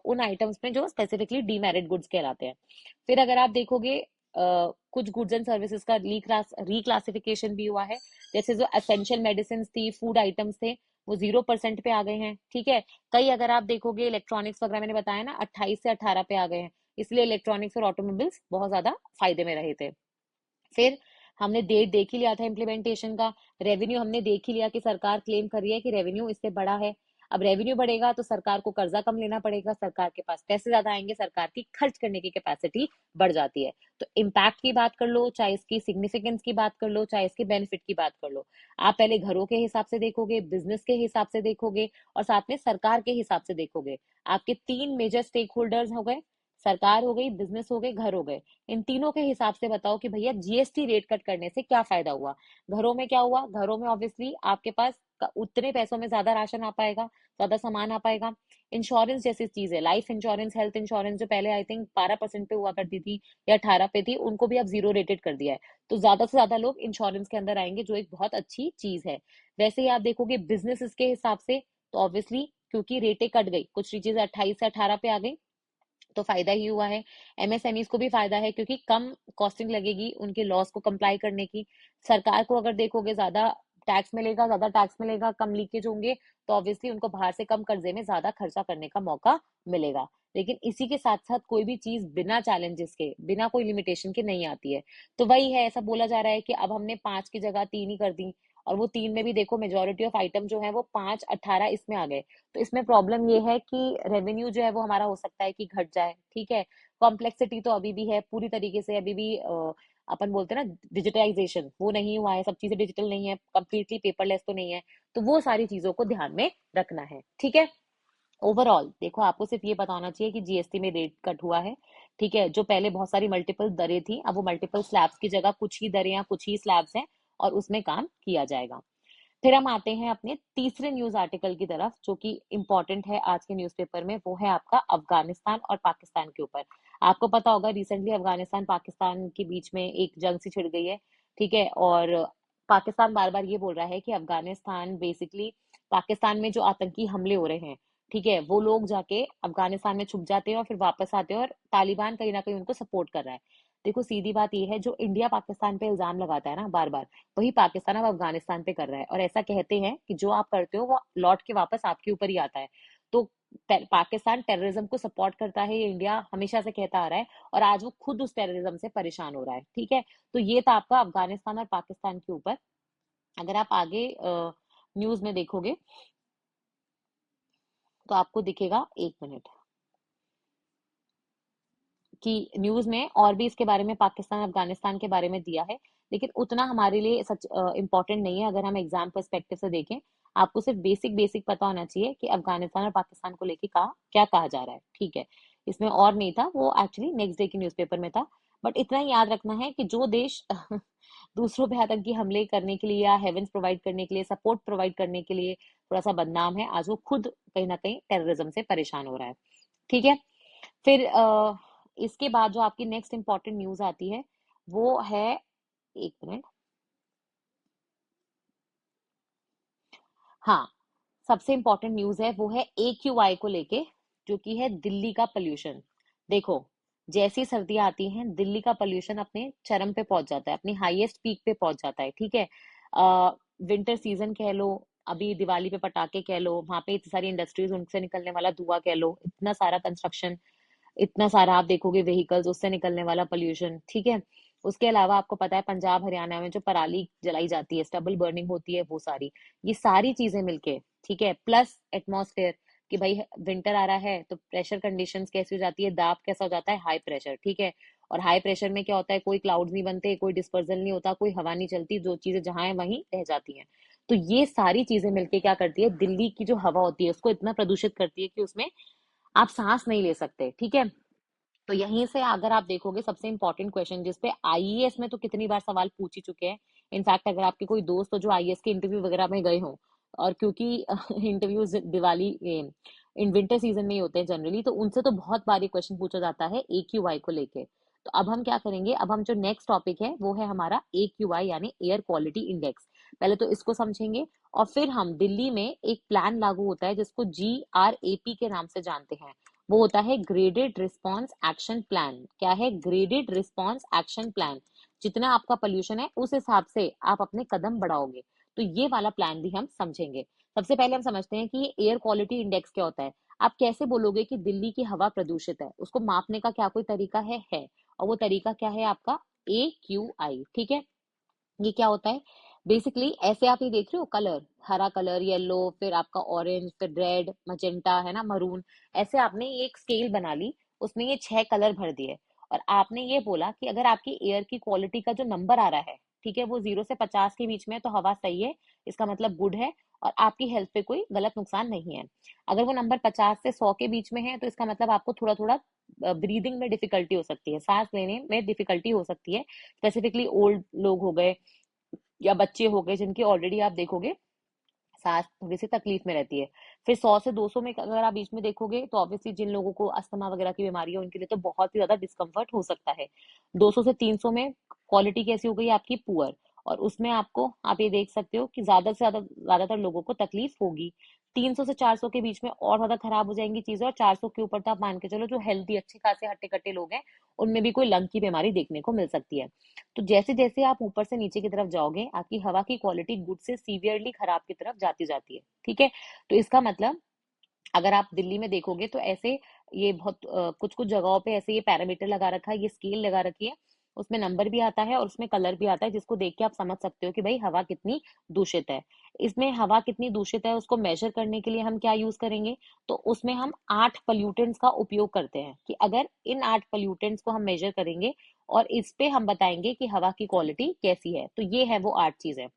उन आइटम्स में जो स्पेसिफिकली डीमेरिट गुड्स कहलाते हैं। फिर अगर आप देखोगे कुछ गुड्स एंड सर्विसेज का रिक्लासिफिकेशन भी हुआ है। जैसे जो एसेंशियल मेडिसिन थी, फूड आइटम्स थे, वो 0% पे आ गए हैं। ठीक है, कई अगर आप देखोगे इलेक्ट्रॉनिक्स वगैरह, मैंने बताया ना 28 से 18 पे आ गए हैं, इसलिए इलेक्ट्रॉनिक्स और ऑटोमोबाइल्स बहुत ज्यादा फायदे में रहे थे। फिर हमने डेट देख ही लिया था इम्प्लीमेंटेशन का। रेवेन्यू हमने देख ही लिया कि सरकार क्लेम कर रही है कि रेवेन्यू इससे बड़ा है। अब रेवेन्यू बढ़ेगा तो सरकार को कर्जा कम लेना पड़ेगा, सरकार के पास पैसे ज्यादा आएंगे, सरकार की खर्च करने की कैपेसिटी बढ़ जाती है। तो इम्पैक्ट की बात कर लो, चाहे इसकी सिग्निफिकेंस की बात कर लो, चाहे इसके बेनिफिट की बात कर लो, आप पहले घरों के हिसाब से देखोगे, बिजनेस के हिसाब से देखोगे, और साथ में सरकार के हिसाब से देखोगे। आपके तीन मेजर स्टेक होल्डर्स हो गए, सरकार हो गई, बिजनेस हो गए, घर हो गए। इन तीनों के हिसाब से बताओ कि भैया जीएसटी रेट कट करने से क्या फायदा हुआ। घरों में क्या हुआ? घरों में ऑब्वियसली आपके पास उतने पैसों में ज्यादा राशन आ पाएगा, ज्यादा सामान आ पाएगा। इंश्योरेंस जैसी चीज है, लाइफ इंश्योरेंस, हेल्थ इंश्योरेंस, जो पहले आई थिंक 12% पे हुआ करती थी या 18 पे थी, उनको भी अब जीरो रेटेड कर दिया है। तो ज्यादा से ज्यादा लोग इंश्योरेंस के अंदर आएंगे, जो एक बहुत अच्छी चीज है। वैसे ही आप देखोगे बिजनेस के हिसाब से, तो ऑब्वियसली क्योंकि रेटें कट गई, कुछ चीजें 28 से 18 पे आ गई, तो फायदा ही हुआ है। एमएसएमईज को भी फायदा है क्योंकि कम कॉस्टिंग लगेगी उनके लॉस को कंप्लाई करने की। सरकार को अगर देखोगे, ज्यादा टैक्स मिलेगा, ज्यादा टैक्स मिलेगा, कम लीकेज होंगे, तो ऑब्वियसली उनको बाहर से कम कर्जे में ज्यादा खर्चा करने का मौका मिलेगा। लेकिन इसी के साथ साथ कोई भी चीज बिना चैलेंजेस के, बिना कोई लिमिटेशन के नहीं आती है। तो वही है, ऐसा बोला जा रहा है कि अब हमने 5 की जगह 3 ही कर दी, और वो 3 में भी देखो मेजोरिटी ऑफ आइटम जो है वो 5, 18 इसमें आ गए। तो इसमें प्रॉब्लम ये है कि रेवेन्यू जो है वो हमारा हो सकता है कि घट जाए। ठीक है, कॉम्प्लेक्सिटी तो अभी भी है, पूरी तरीके से अभी भी अपन बोलते हैं ना डिजिटाइजेशन, वो नहीं हुआ है, सब चीजें डिजिटल नहीं है, कंप्लीटली पेपरलेस तो नहीं है। तो वो सारी चीजों को ध्यान में रखना है। ठीक है, ओवरऑल देखो, आपको सिर्फ ये पता होना चाहिए कि जीएसटी में रेट कट हुआ है। ठीक है, जो पहले बहुत सारी मल्टीपल दरें थी, अब वो मल्टीपल स्लैब्स की जगह कुछ ही दरें या कुछ ही स्लैब्स हैं, और उसमें काम किया जाएगा। फिर हम आते हैं अपने तीसरे न्यूज आर्टिकल की तरफ, जो कि इंपॉर्टेंट है आज के न्यूज़पेपर में। वो है आपका अफगानिस्तान और पाकिस्तान के ऊपर। आपको पता होगा रिसेंटली अफगानिस्तान पाकिस्तान के बीच में एक जंग सी छिड़ गई है। ठीक है, और पाकिस्तान बार बार ये बोल रहा है कि अफगानिस्तान बेसिकली, पाकिस्तान में जो आतंकी हमले हो रहे हैं, ठीक है, वो लोग जाके अफगानिस्तान में छुप जाते हैं और फिर वापस आते हैं, और तालिबान कहीं ना कहीं उनको सपोर्ट कर रहा है। देखो सीधी बात ये है, जो इंडिया पाकिस्तान पे इल्जाम लगाता है ना बार बार, वही पाकिस्तान अब अफगानिस्तान पे कर रहा है। और ऐसा कहते हैं कि जो आप करते हो वो लौट के वापस आपके ऊपर ही आता है। तो पाकिस्तान टेररिज्म को सपोर्ट करता है, ये इंडिया हमेशा से कहता आ रहा है, और आज वो खुद उस टेररिज्म से परेशान हो रहा है। ठीक है, तो ये था आपका अफगानिस्तान और पाकिस्तान के ऊपर। अगर आप आगे न्यूज में देखोगे तो आपको दिखेगा, एक मिनट, कि न्यूज में और भी इसके बारे में, पाकिस्तान अफगानिस्तान के बारे में दिया है, लेकिन उतना हमारे लिए सच इम्पोर्टेंट नहीं है अगर हम एग्जाम पर्सपेक्टिव से देखें। आपको सिर्फ बेसिक बेसिक पता होना चाहिए कि अफगानिस्तान और पाकिस्तान को लेके कहा क्या कहा जा रहा है। ठीक है, इसमें और नहीं था, वो एक्चुअली नेक्स्ट डे के न्यूज़पेपर में था। बट इतना ही याद रखना है कि जो देश दूसरों पे आतंकी हमले करने के लिए या हेवेंस प्रोवाइड करने के लिए, सपोर्ट प्रोवाइड करने के लिए थोड़ा सा बदनाम है, आज वो खुद कहीं ना कहीं टेररिज्म से परेशान हो रहा है। ठीक है, फिर इसके बाद जो आपकी नेक्स्ट इंपॉर्टेंट न्यूज आती है वो है, एक मिनट, हाँ, सबसे इंपॉर्टेंट न्यूज है वो है AQI को लेके, जो कि है दिल्ली का पोल्यूशन। देखो, जैसी सर्दियां आती हैं दिल्ली का पोल्यूशन अपने चरम पे पहुंच जाता है, अपनी हाईएस्ट पीक पे पहुंच जाता है। ठीक है, विंटर सीजन कह लो, अभी दिवाली पे पटाखे कह लो, वहां पे इतनी सारी इंडस्ट्रीज, उनसे निकलने वाला धुआं कह लो, इतना सारा कंस्ट्रक्शन, इतना सारा आप देखोगे व्हीकल्स, उससे निकलने वाला पोल्यूशन। ठीक है, उसके अलावा आपको पता है पंजाब हरियाणा में जो पराली जलाई जाती है, स्टबल बर्निंग होती है, वो सारी, ये सारी चीजें मिलके, ठीक है, प्लस एटमॉस्फेयर, कि भाई विंटर आ रहा है तो प्रेशर कंडीशंस कैसी हो जाती है, दाब कैसा हो जाता है, हाई प्रेशर। ठीक है, और हाई प्रेशर में क्या होता है, कोई क्लाउड्स नहीं बनते, कोई डिस्पर्जल नहीं होता, कोई हवा नहीं चलती, जो चीजें जहां है वहीं रह जाती हैं। तो ये सारी चीजें मिलके क्या करती है, दिल्ली की जो हवा होती है उसको इतना प्रदूषित करती है कि उसमें आप सांस नहीं ले सकते। ठीक है, तो यहीं से अगर आप देखोगे सबसे इंपॉर्टेंट क्वेश्चन जिसपे आईएएस में तो कितनी बार सवाल पूछ ही चुके हैं। इनफैक्ट अगर आपके कोई दोस्त हो जो आईएएस के इंटरव्यू वगैरह में गए हों, और क्योंकि interviews Diwali in winter season में ही होते हैं जनरली, तो उनसे तो बहुत बार ये क्वेश्चन पूछा जाता है AQI को लेके। तो अब हम क्या करेंगे, अब हम जो नेक्स्ट टॉपिक है वो है हमारा AQI यानी एयर क्वालिटी इंडेक्स। पहले तो इसको समझेंगे और फिर हम दिल्ली में एक प्लान लागू होता है जिसको GRAP के नाम से जानते हैं। वो होता है ग्रेडेड रिस्पॉन्स एक्शन प्लान। क्या है, ग्रेडेड रिस्पॉन्स एक्शन प्लान। जितना आपका पोल्यूशन है उस हिसाब से आप अपने कदम बढ़ाओगे। तो ये वाला प्लान भी हम समझेंगे। सबसे पहले हम समझते हैं कि ये एयर क्वालिटी इंडेक्स क्या होता है। आप कैसे बोलोगे कि दिल्ली की हवा प्रदूषित है, उसको मापने का क्या कोई तरीका है। और वो तरीका क्या है आपका, AQI। ठीक है, ये क्या होता है, बेसिकली ऐसे आप ये देख रहे हो कलर, हरा कलर, येलो, फिर आपका ऑरेंज, फिर रेड, मजेंटा, है ना, मरून। ऐसे आपने ये एक स्केल बना ली, उसमें ये 6 कलर भर दिए, और आपने ये बोला कि अगर आपकी एयर की क्वालिटी का जो नंबर आ रहा है, ठीक है, वो 0 से 50 के बीच में है तो हवा सही है, इसका मतलब गुड है, और आपकी हेल्थ पे कोई गलत नुकसान नहीं है। अगर वो नंबर 50 से 100 के बीच में है तो इसका मतलब आपको थोड़ा थोड़ा ब्रीदिंग में डिफिकल्टी हो सकती है, सांस लेने में डिफिकल्टी हो सकती है। स्पेसिफिकली ओल्ड लोग हो गए या बच्चे हो गए जिनकी ऑलरेडी आप देखोगे सांस थोड़ी सी तकलीफ में रहती है। फिर 100 से 200 में अगर आप बीच में देखोगे तो ऑब्वियसली जिन लोगों को अस्थमा वगैरह की बीमारी है उनके लिए तो बहुत ही ज्यादा डिस्कम्फर्ट हो सकता है। 200 से 300 में क्वालिटी कैसी हो गई आपकी, पुअर। और उसमें आपको आप ये देख सकते हो कि ज्यादा से ज्यादातर लोगों को तकलीफ होगी। 300 से 400 के बीच में और ज्यादा खराब हो जाएंगी चीजें, और 400 के ऊपर तो आप मान के चलो जो हेल्दी अच्छे खासे हट्टे कट्टे लोग हैं उनमें भी कोई लंग की बीमारी देखने को मिल सकती है। तो जैसे जैसे आप ऊपर से नीचे की तरफ जाओगे आपकी हवा की क्वालिटी गुड से सीवियरली खराब की तरफ जाती जाती है। ठीक है, तो इसका मतलब अगर आप दिल्ली में देखोगे तो ऐसे ये बहुत कुछ कुछ जगहों पे ऐसे ये पैरामीटर लगा रखा है, ये स्केल लगा रखी है, उसमें नंबर भी आता है और उसमें कलर भी आता है, जिसको देख के आप समझ सकते हो कि भाई हवा कितनी दूषित है। इसमें हवा कितनी दूषित है उसको मेजर करने के लिए हम क्या यूज करेंगे, तो उसमें हम 8 पोल्यूटेंट्स का उपयोग करते हैं कि अगर इन 8 पोल्यूटेंट्स को हम मेजर करेंगे और इस पे हम बताएंगे कि हवा की क्वालिटी कैसी है। तो ये है वो 8 चीजें,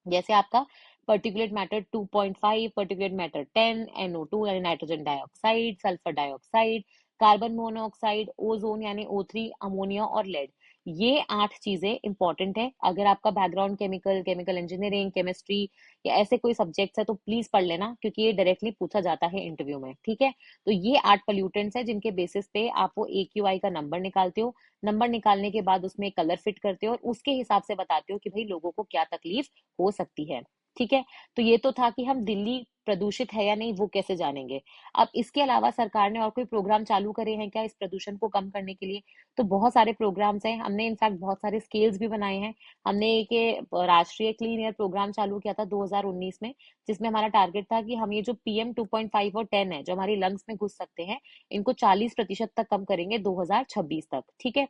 जैसे आपका particulate matter 2.5, particulate matter 10, NO2 यानी nitrogen dioxide, sulphur dioxide, carbon monoxide, ozone यानी O3, अमोनिया और लेड। ये 8 चीजें इंपॉर्टेंट है। अगर आपका बैकग्राउंड केमिकल इंजीनियरिंग, केमिस्ट्री या ऐसे कोई सब्जेक्ट्स है तो प्लीज पढ़ लेना, क्योंकि ये डायरेक्टली पूछा जाता है इंटरव्यू में। ठीक है, तो ये 8 पोल्यूटेंट्स है जिनके बेसिस पे आप वो AQI का नंबर निकालते हो। नंबर निकालने के बाद उसमें कलर फिट करते हो और उसके हिसाब से बताते हो कि भाई लोगों को क्या तकलीफ हो सकती है। ठीक है, तो ये तो था कि हम दिल्ली प्रदूषित है या नहीं वो कैसे जानेंगे। अब इसके अलावा सरकार ने और कोई प्रोग्राम चालू करे हैं क्या इस प्रदूषण को कम करने के लिए, तो बहुत सारे प्रोग्राम्स हैं। हमने इनफैक्ट बहुत सारे स्केल्स भी बनाए हैं। हमने एक ये राष्ट्रीय क्लीन एयर प्रोग्राम चालू किया था 2019 में, जिसमें हमारा टारगेट था कि हम ये जो PM 2.5 और 10 है जो हमारी लंग्स में घुस सकते हैं, इनको 40% तक कम करेंगे 2026 तक। ठीक है,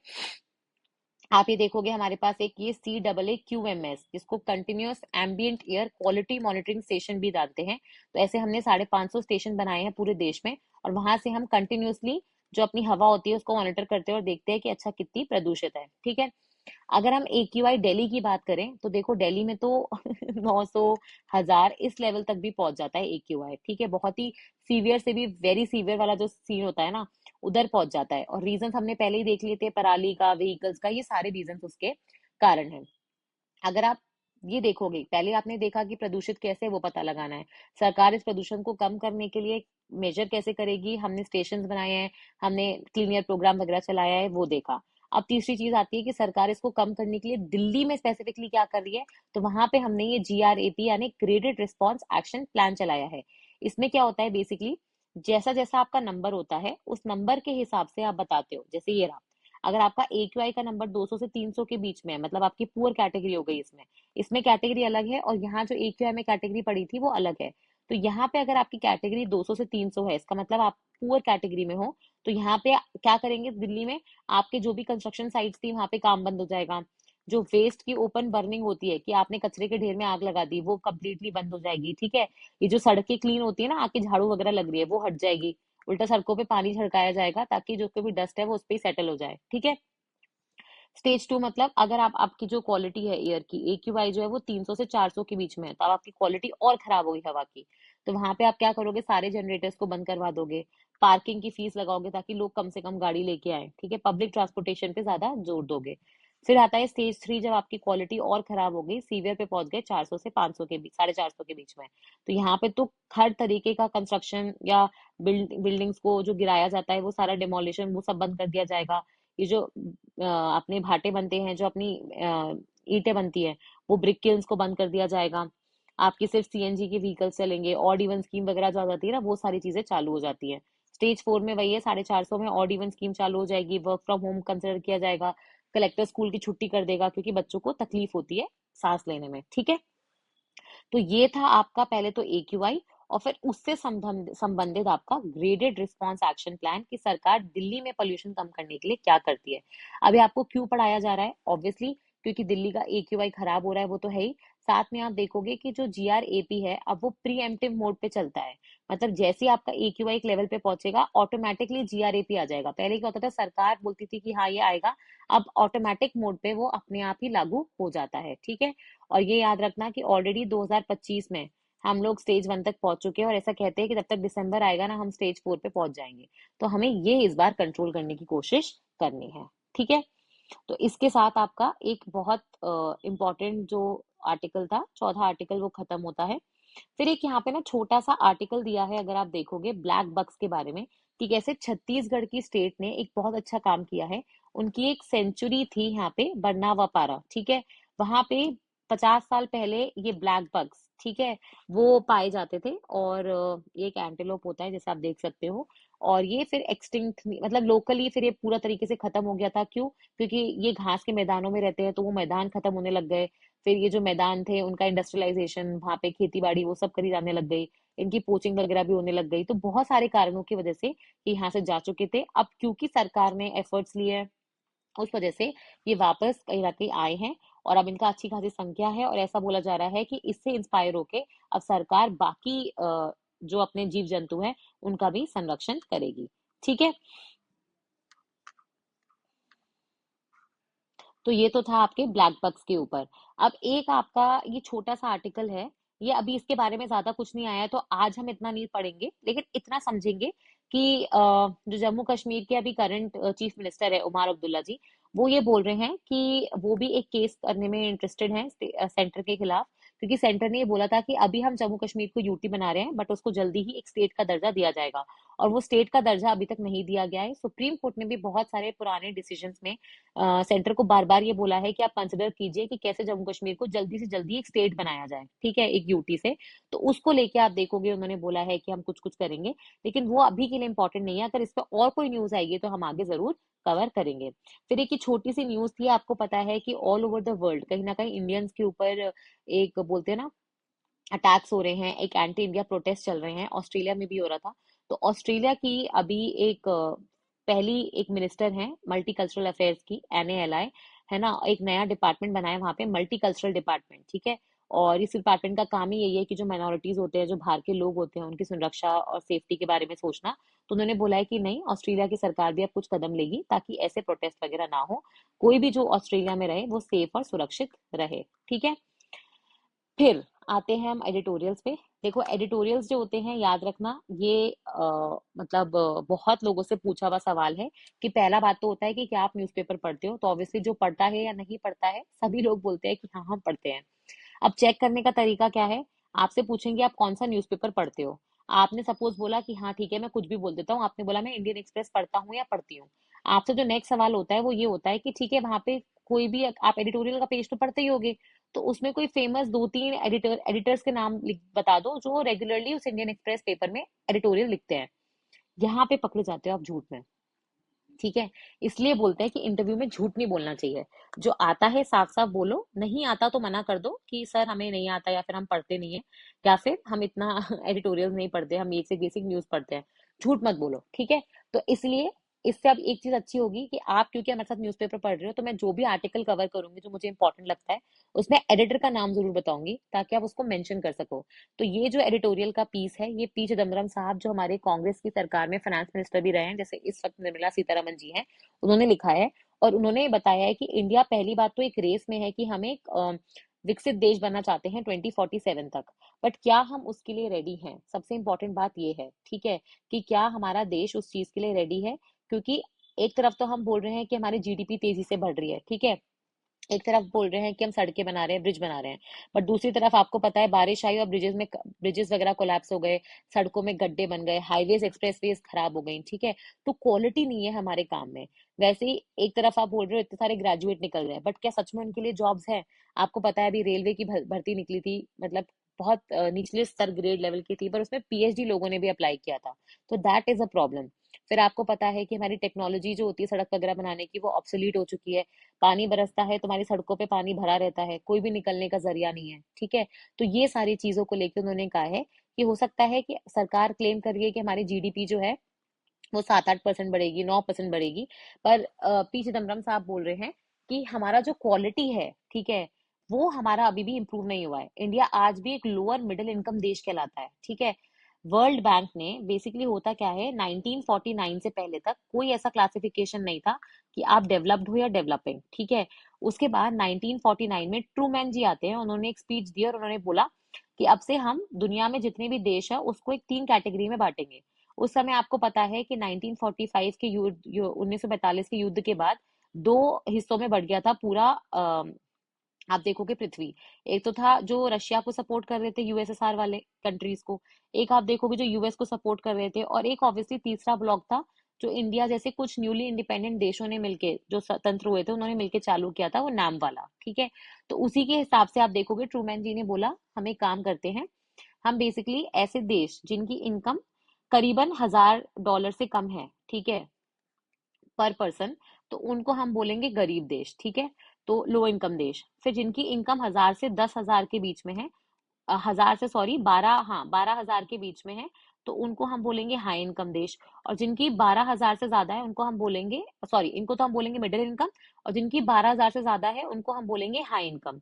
आप ये देखोगे हमारे पास एक ये CAAQMS, जिसको continuous ambient air quality monitoring station भी जानते हैं। तो ऐसे हमने 550 स्टेशन बनाए हैं पूरे देश में, और वहां से हम कंटिन्यूअसली जो अपनी हवा होती है उसको मॉनिटर करते हैं और देखते हैं कि अच्छा कितनी प्रदूषित है। ठीक है, अगर हम AQI दिल्ली की बात करें तो देखो दिल्ली में तो 900, 1000 इस लेवल तक भी पहुंच जाता है AQI। ठीक है, बहुत ही सीवियर से भी वेरी सीवियर वाला जो सीन होता है ना, उधर पहुंच जाता है। और रीजंस हमने पहले ही देख लिए थे, पराली का, व्हीकल्स का, ये सारे रीजंस उसके कारण है। अगर आप ये देखोगे, पहले आपने देखा कि प्रदूषित कैसे है, वो पता लगाना है। सरकार इस प्रदूषण को कम करने के लिए मेजर कैसे करेगी, हमने स्टेशन बनाए हैं, हमने क्लीन एयर प्रोग्राम वगैरह चलाया है, वो देखा। अब तीसरी चीज आती है कि सरकार इसको कम करने के लिए दिल्ली में स्पेसिफिकली क्या कर रही है, तो वहां पे हमने ये GRAP यानी ग्रेडेड रिस्पॉन्स एक्शन प्लान चलाया है। इसमें क्या होता है बेसिकली, जैसा जैसा आपका नंबर होता है उस नंबर के हिसाब से आप बताते हो। जैसे ये रहा, अगर आपका AQI का नंबर 200 से 300 के बीच में है, मतलब आपकी पुअर कैटेगरी हो गई। इसमें इसमें कैटेगरी अलग है और यहाँ जो AQI में कैटेगरी पड़ी थी वो अलग है। तो यहाँ पे अगर आपकी कैटेगरी 200 से 300 है, इसका मतलब आप पुअर कैटेगरी में हो। तो यहाँ पे क्या करेंगे दिल्ली में, आपके जो भी कंस्ट्रक्शन साइट्स थी वहां पे काम बंद हो जाएगा। जो वेस्ट की ओपन बर्निंग होती है कि आपने कचरे के ढेर में आग लगा दी, वो कम्प्लीटली बंद हो जाएगी। ठीक है, ये जो सड़कें क्लीन होती है ना, आके झाड़ू वगैरह लग रही है, वो हट जाएगी। उल्टा सड़कों पे पानी छिड़काया जाएगा ताकि जो कोई भी डस्ट है वो उस पर ही सेटल हो जाए। ठीक है, स्टेज 2 मतलब अगर आप आपकी जो क्वालिटी है एयर की, AQI जो है वो 300 से 400 के बीच में है, तो अब आपकी क्वालिटी और खराब होगी हवा की। तो वहां पे आप क्या करोगे, सारे जनरेटर्स को बंद करवा दोगे, पार्किंग की फीस लगाओगे ताकि लोग कम से कम गाड़ी लेके आए, ठीक है, पब्लिक ट्रांसपोर्टेशन पे ज्यादा जोर दोगे। फिर आता है स्टेज 3, जब आपकी क्वालिटी और खराब हो गई, सीवियर पे पहुंच गए 400 से 500 के बीच, 450 के बीच में, तो यहाँ पे तो हर तरीके का कंस्ट्रक्शन या बिल्डिंग्स को जो गिराया जाता है वो सारा डिमोलिशन वो सब बंद कर दिया जाएगा। ये जो अपने भाटे बनते हैं, जो अपनी ईंटें बनती है, वो ब्रिक किल्न्स को बंद कर दिया जाएगा। आपकी सिर्फ सीएनजी के व्हीकल्स चलेंगे, ऑड इवन स्कीम वगैरह जो आ जाती है ना, वो सारी चीजें चालू हो जाती है। स्टेज 4 में वही है, 450 में ऑड इवन स्कीम चालू हो जाएगी, वर्क फ्रॉम होम कंसिडर किया जाएगा, कलेक्टर स्कूल की छुट्टी कर देगा क्योंकि बच्चों को तकलीफ होती है सांस लेने में, ठीक है। तो ये था आपका पहले तो AQI, और फिर उससे संबंधित आपका ग्रेडेड रिस्पॉन्स एक्शन प्लान कि सरकार दिल्ली में पोल्यूशन कम करने के लिए क्या करती है। अभी आपको क्यों पढ़ाया जा रहा है, ऑब्वियसली क्योंकि दिल्ली का AQI खराब हो रहा है, वो तो है ही। साथ में आप देखोगे कि जो GRAP है अब वो प्रीएम्प्टिव मोड पे चलता है, मतलब जैसे ही आपका AQI एक लेवल पे पहुंचेगा ऑटोमेटिकली GRAP आ जाएगा। पहले क्या होता था, सरकार बोलती थी कि हाँ ये आएगा, अब ऑटोमेटिक मोड पे वो अपने आप ही लागू हो जाता है, ठीक है। और ये याद रखना कि ऑलरेडी 2025 में हम लोग स्टेज 1 तक पहुंच चुके हैं, और ऐसा कहते हैं कि जब तक दिसंबर आएगा ना हम स्टेज 4 पे पहुंच जाएंगे। तो हमें ये इस बार कंट्रोल करने की कोशिश करनी है, ठीक है। तो इसके साथ आपका एक बहुत इम्पोर्टेंट जो आर्टिकल था, चौथा आर्टिकल, वो खत्म होता है। फिर एक यहाँ पे ना छोटा सा आर्टिकल दिया है, अगर आप देखोगे ब्लैक बक्स के बारे में, कि कैसे छत्तीसगढ़ की स्टेट ने एक बहुत अच्छा काम किया है। उनकी एक सेंचुरी थी यहाँ पे बरनावापारा, ठीक है, वहां पे 50 साल पहले ये ब्लैक बग्स, ठीक है, वो पाए जाते थे। और ये एक एंटेलोप होता है जैसे आप देख सकते हो। और ये फिर एक्सटिंक्ट, मतलब लोकली फिर ये पूरा तरीके से खत्म हो गया था। क्यों? क्योंकि ये घास के मैदानों में रहते हैं तो वो मैदान खत्म होने लग गए। फिर ये जो मैदान थे उनका इंडस्ट्रियलाइजेशन, वहां पे खेती बाड़ी वो सब करी जाने लग गई, इनकी पोचिंग वगैरह भी होने लग गई। तो बहुत सारे कारणों की वजह से ये यहाँ से जा चुके थे। अब क्योंकि सरकार ने एफर्ट्स लिए हैं, उस वजह से ये वापस कहीं ना कहीं आए हैं, और अब इनका अच्छी खासी संख्या है। और ऐसा बोला जा रहा है कि इससे इंस्पायर होके अब सरकार बाकी जो अपने जीव जंतु हैं उनका भी संरक्षण करेगी, ठीक है। तो ये तो था आपके ब्लैक बक्स के ऊपर। अब एक आपका ये छोटा सा आर्टिकल है, ये अभी इसके बारे में ज्यादा कुछ नहीं आया है, तो आज हम इतना नहीं पढ़ेंगे, लेकिन इतना समझेंगे कि जो जम्मू कश्मीर के अभी करंट चीफ मिनिस्टर है उमार अब्दुल्ला जी, वो ये बोल रहे हैं कि वो भी एक केस करने में इंटरेस्टेड हैं सेंटर के खिलाफ। क्योंकि सेंटर ने ये बोला था कि अभी हम जम्मू कश्मीर को यूटी बना रहे हैं, बट उसको जल्दी ही एक स्टेट का दर्जा दिया जाएगा, और वो स्टेट का दर्जा अभी तक नहीं दिया गया है। सुप्रीम कोर्ट ने भी बहुत सारे पुराने डिसीजंस में सेंटर को बार बार ये बोला है कि आप कंसिडर कीजिए कि कैसे जम्मू कश्मीर को जल्दी से जल्दी एक स्टेट बनाया जाए, ठीक है, एक यूटी से। तो उसको लेके आप देखोगे उन्होंने बोला है कि हम कुछ कुछ करेंगे, लेकिन वो अभी के लिए इंपॉर्टेंट नहीं है। अगर इस पर और कोई न्यूज आएगी तो हम आगे जरूर कवर करेंगे। फिर एक छोटी सी न्यूज थी, आपको पता है कि ऑल ओवर द वर्ल्ड कहीं ना कहीं इंडियंस के ऊपर एक बोलते हैं ना अटैक्स हो रहे हैं, एक एंटी इंडिया प्रोटेस्ट चल रहे हैं, ऑस्ट्रेलिया में भी हो रहा था। तो ऑस्ट्रेलिया की अभी एक पहली एक मिनिस्टर हैं मल्टी कल्चरल अफेयर्स की, NALI, है ना, एक नया डिपार्टमेंट बनाया वहां पे, मल्टी कल्चरल डिपार्टमेंट, ठीक है। और इस डिपार्टमेंट का काम ही यही है कि जो माइनॉरिटीज होते हैं, जो बाहर के लोग होते हैं, उनकी सुरक्षा और सेफ्टी के बारे में सोचना। तो उन्होंने बोला है कि नहीं, ऑस्ट्रेलिया की सरकार भी अब कुछ कदम लेगी ताकि ऐसे प्रोटेस्ट वगैरह ना हो, कोई भी जो ऑस्ट्रेलिया में रहे वो सेफ और सुरक्षित रहे, ठीक है। फिर आते हैं हम एडिटोरियल्स पे। देखो एडिटोरियल्स जो होते हैं, याद रखना ये मतलब बहुत लोगों से पूछा हुआ सवाल है। कि पहला बात तो होता है कि क्या आप न्यूज़पेपर पढ़ते हो, तो ऑब्वियसली जो पढ़ता है या नहीं पढ़ता है, सभी लोग बोलते हैं कि हाँ हम पढ़ते हैं। अब चेक करने का तरीका क्या है, आपसे पूछेंगे आप कौन सा न्यूज़पेपर पढ़ते हो। आपने सपोज बोला कि हाँ ठीक है मैं कुछ भी बोल देता हूँ, आपने बोला मैं इंडियन एक्सप्रेस पढ़ता हूँ या पढ़ती हूँ। आपसे जो नेक्स्ट सवाल होता है वो ये होता है कि ठीक है वहां पे कोई भी आप एडिटोरियल का पेज तो पढ़ते ही होगे, तो उसमें कोई फेमस 2-3 एडिटर्स के नाम बता दो जो रेगुलरली उस इंडियन एक्सप्रेस पेपर में एडिटोरियल लिखते हैं। यहाँ पे पकड़े जाते हो आप झूठ में, ठीक है। इसलिए बोलते हैं कि इंटरव्यू में झूठ नहीं बोलना चाहिए। जो आता है साफ साफ बोलो, नहीं आता तो मना कर दो कि सर हमें नहीं आता, या फिर हम पढ़ते नहीं है, या फिर हम इतना एडिटोरियल नहीं पढ़ते, हम एक से बेसिक न्यूज पढ़ते हैं। झूठ मत बोलो, ठीक है। तो इसलिए इससे अब एक चीज अच्छी होगी कि आप क्योंकि हमारे साथ न्यूज़पेपर पढ़ रहे हो, तो मैं जो भी आर्टिकल कवर करूंगी जो मुझे इंपॉर्टेंट लगता है उसमें एडिटर का नाम जरूर बताऊंगी ताकि आप उसको मेंशन कर सको। तो ये जो एडिटोरियल का पीस है, ये पी चिदम्बरम साहब जो हमारे कांग्रेस की सरकार में फाइनेंस मिनिस्टर भी रहे हैं, जैसे इस वक्त निर्मला सीतारमन जी हैं, उन्होंने लिखा है। और उन्होंने बताया है कि इंडिया पहली बात तो एक रेस में है कि हम एक विकसित देश बनना चाहते हैं 2047 तक। बट क्या हम उसके लिए रेडी हैं, सबसे इंपॉर्टेंट बात ये है, ठीक है, कि क्या हमारा देश उस चीज के लिए रेडी है। क्योंकि एक तरफ तो हम बोल रहे हैं कि हमारी जीडीपी तेजी से बढ़ रही है, ठीक है, एक तरफ बोल रहे हैं कि हम सड़कें बना रहे हैं, ब्रिज बना रहे हैं, बट दूसरी तरफ आपको पता है बारिश आई और ब्रिजेस वगैरह कोलैप्स हो गए, सड़कों में गड्ढे बन गए, हाईवेज एक्सप्रेसवेज खराब हो गई, ठीक है। तो क्वालिटी नहीं है हमारे काम में। वैसे ही एक तरफ आप बोल रहे हो इतने सारे ग्रेजुएट निकल रहे हैं, बट क्या सच में उनके लिए जॉब्स हैं? आपको पता है अभी रेलवे की भर्ती निकली थी, मतलब बहुत निचले स्तर ग्रेड लेवल की थी, पर उसमें पीएचडी लोगों ने भी अप्लाई किया था। तो दैट इज अ प्रॉब्लम। फिर आपको पता है कि हमारी टेक्नोलॉजी जो होती है सड़क वगैरह बनाने की, वो ऑब्सोलीट हो चुकी है। पानी बरसता है, तुम्हारी सड़कों पे पानी भरा रहता है, कोई भी निकलने का जरिया नहीं है, ठीक है। तो ये सारी चीजों को लेकर उन्होंने कहा है कि हो सकता है कि सरकार क्लेम कर रही है कि हमारी जीडीपी जो है वो 7-8% बढ़ेगी, 9% बढ़ेगी, पर पी चिदम्बरम साहब बोल रहे हैं कि हमारा जो क्वालिटी है, ठीक है, वो हमारा अभी भी इम्प्रूव नहीं हुआ है। इंडिया आज भी एक लोअर मिडिल इनकम देश कहलाता है, ठीक है। वर्ल्ड बैंक ने बेसिकली, होता क्या है, 1949 से पहले तक कोई ऐसा क्लासिफिकेशन नहीं था कि आप डेवलप्ड हो या डेवलपिंग, ठीक है। उसके बाद 1949 में ट्रूमैन जी आते हैं, उन्होंने एक स्पीच दी और उन्होंने बोला कि अब से हम दुनिया में जितने भी देश है उसको एक 3 कैटेगरी में बांटेंगे। उस समय आपको पता है कि 1945 के युद्ध 1945 के युद्ध के बाद दो हिस्सों में बढ़ गया था पूरा। आप देखोगे पृथ्वी, एक तो था जो रशिया को सपोर्ट कर रहे थे, यूएसएसआर वाले कंट्रीज को, एक आप देखोगे जो यूएस को सपोर्ट कर रहे थे, और एक ऑब्वियसली तीसरा ब्लॉक था जो इंडिया जैसे कुछ न्यूली इंडिपेंडेंट देशों ने मिलके, जो स्वतंत्र हुए थे, उन्होंने मिलके चालू किया था, वो नाम वाला, ठीक है। तो उसी के हिसाब से आप देखोगे ट्रूमैन जी ने बोला हम एक काम करते हैं, हम बेसिकली ऐसे देश जिनकी इनकम करीबन $1000 से कम है, ठीक है, पर पर्सन, तो उनको हम बोलेंगे गरीब देश, ठीक है, तो लो इनकम देश। फिर जिनकी इनकम 1000 से 10,000 के बीच में है, 1000 से सॉरी 12, हाँ 12,000 के बीच में है, तो उनको हम बोलेंगे हाई इनकम देश। और जिनकी 12,000 से ज्यादा है उनको हम बोलेंगे, सॉरी इनको तो हम बोलेंगे मिडिल इनकम, और जिनकी 12,000 से ज्यादा है उनको हम बोलेंगे हाई इनकम।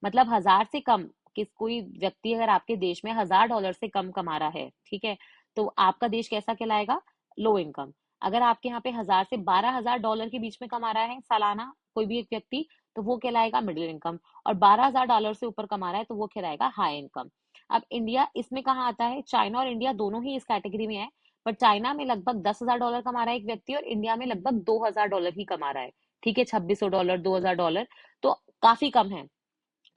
मतलब 1000 से कम, किस कोई व्यक्ति अगर आपके देश में $1000 से कम कमा रहा है, ठीक है, तो आपका देश कैसा कहलाएगा? Low income. अगर आपके यहाँ पे 1000 से $12,000 के बीच में कमा रहा है सालाना कोई भी एक व्यक्ति, तो वो कहलाएगा मिडिल इनकम। और $12,000 से ऊपर कमा रहा है तो वो कहलाएगा हाई इनकम। अब इंडिया इसमें कहाँ आता है? चाइना और इंडिया दोनों ही इस कैटेगरी में है, पर चाइना में लगभग $10,000 कमा रहा है एक व्यक्ति, और इंडिया में लगभग $2,000 ही कमा रहा है, ठीक है, $2,600 $2,000, तो काफी कम है।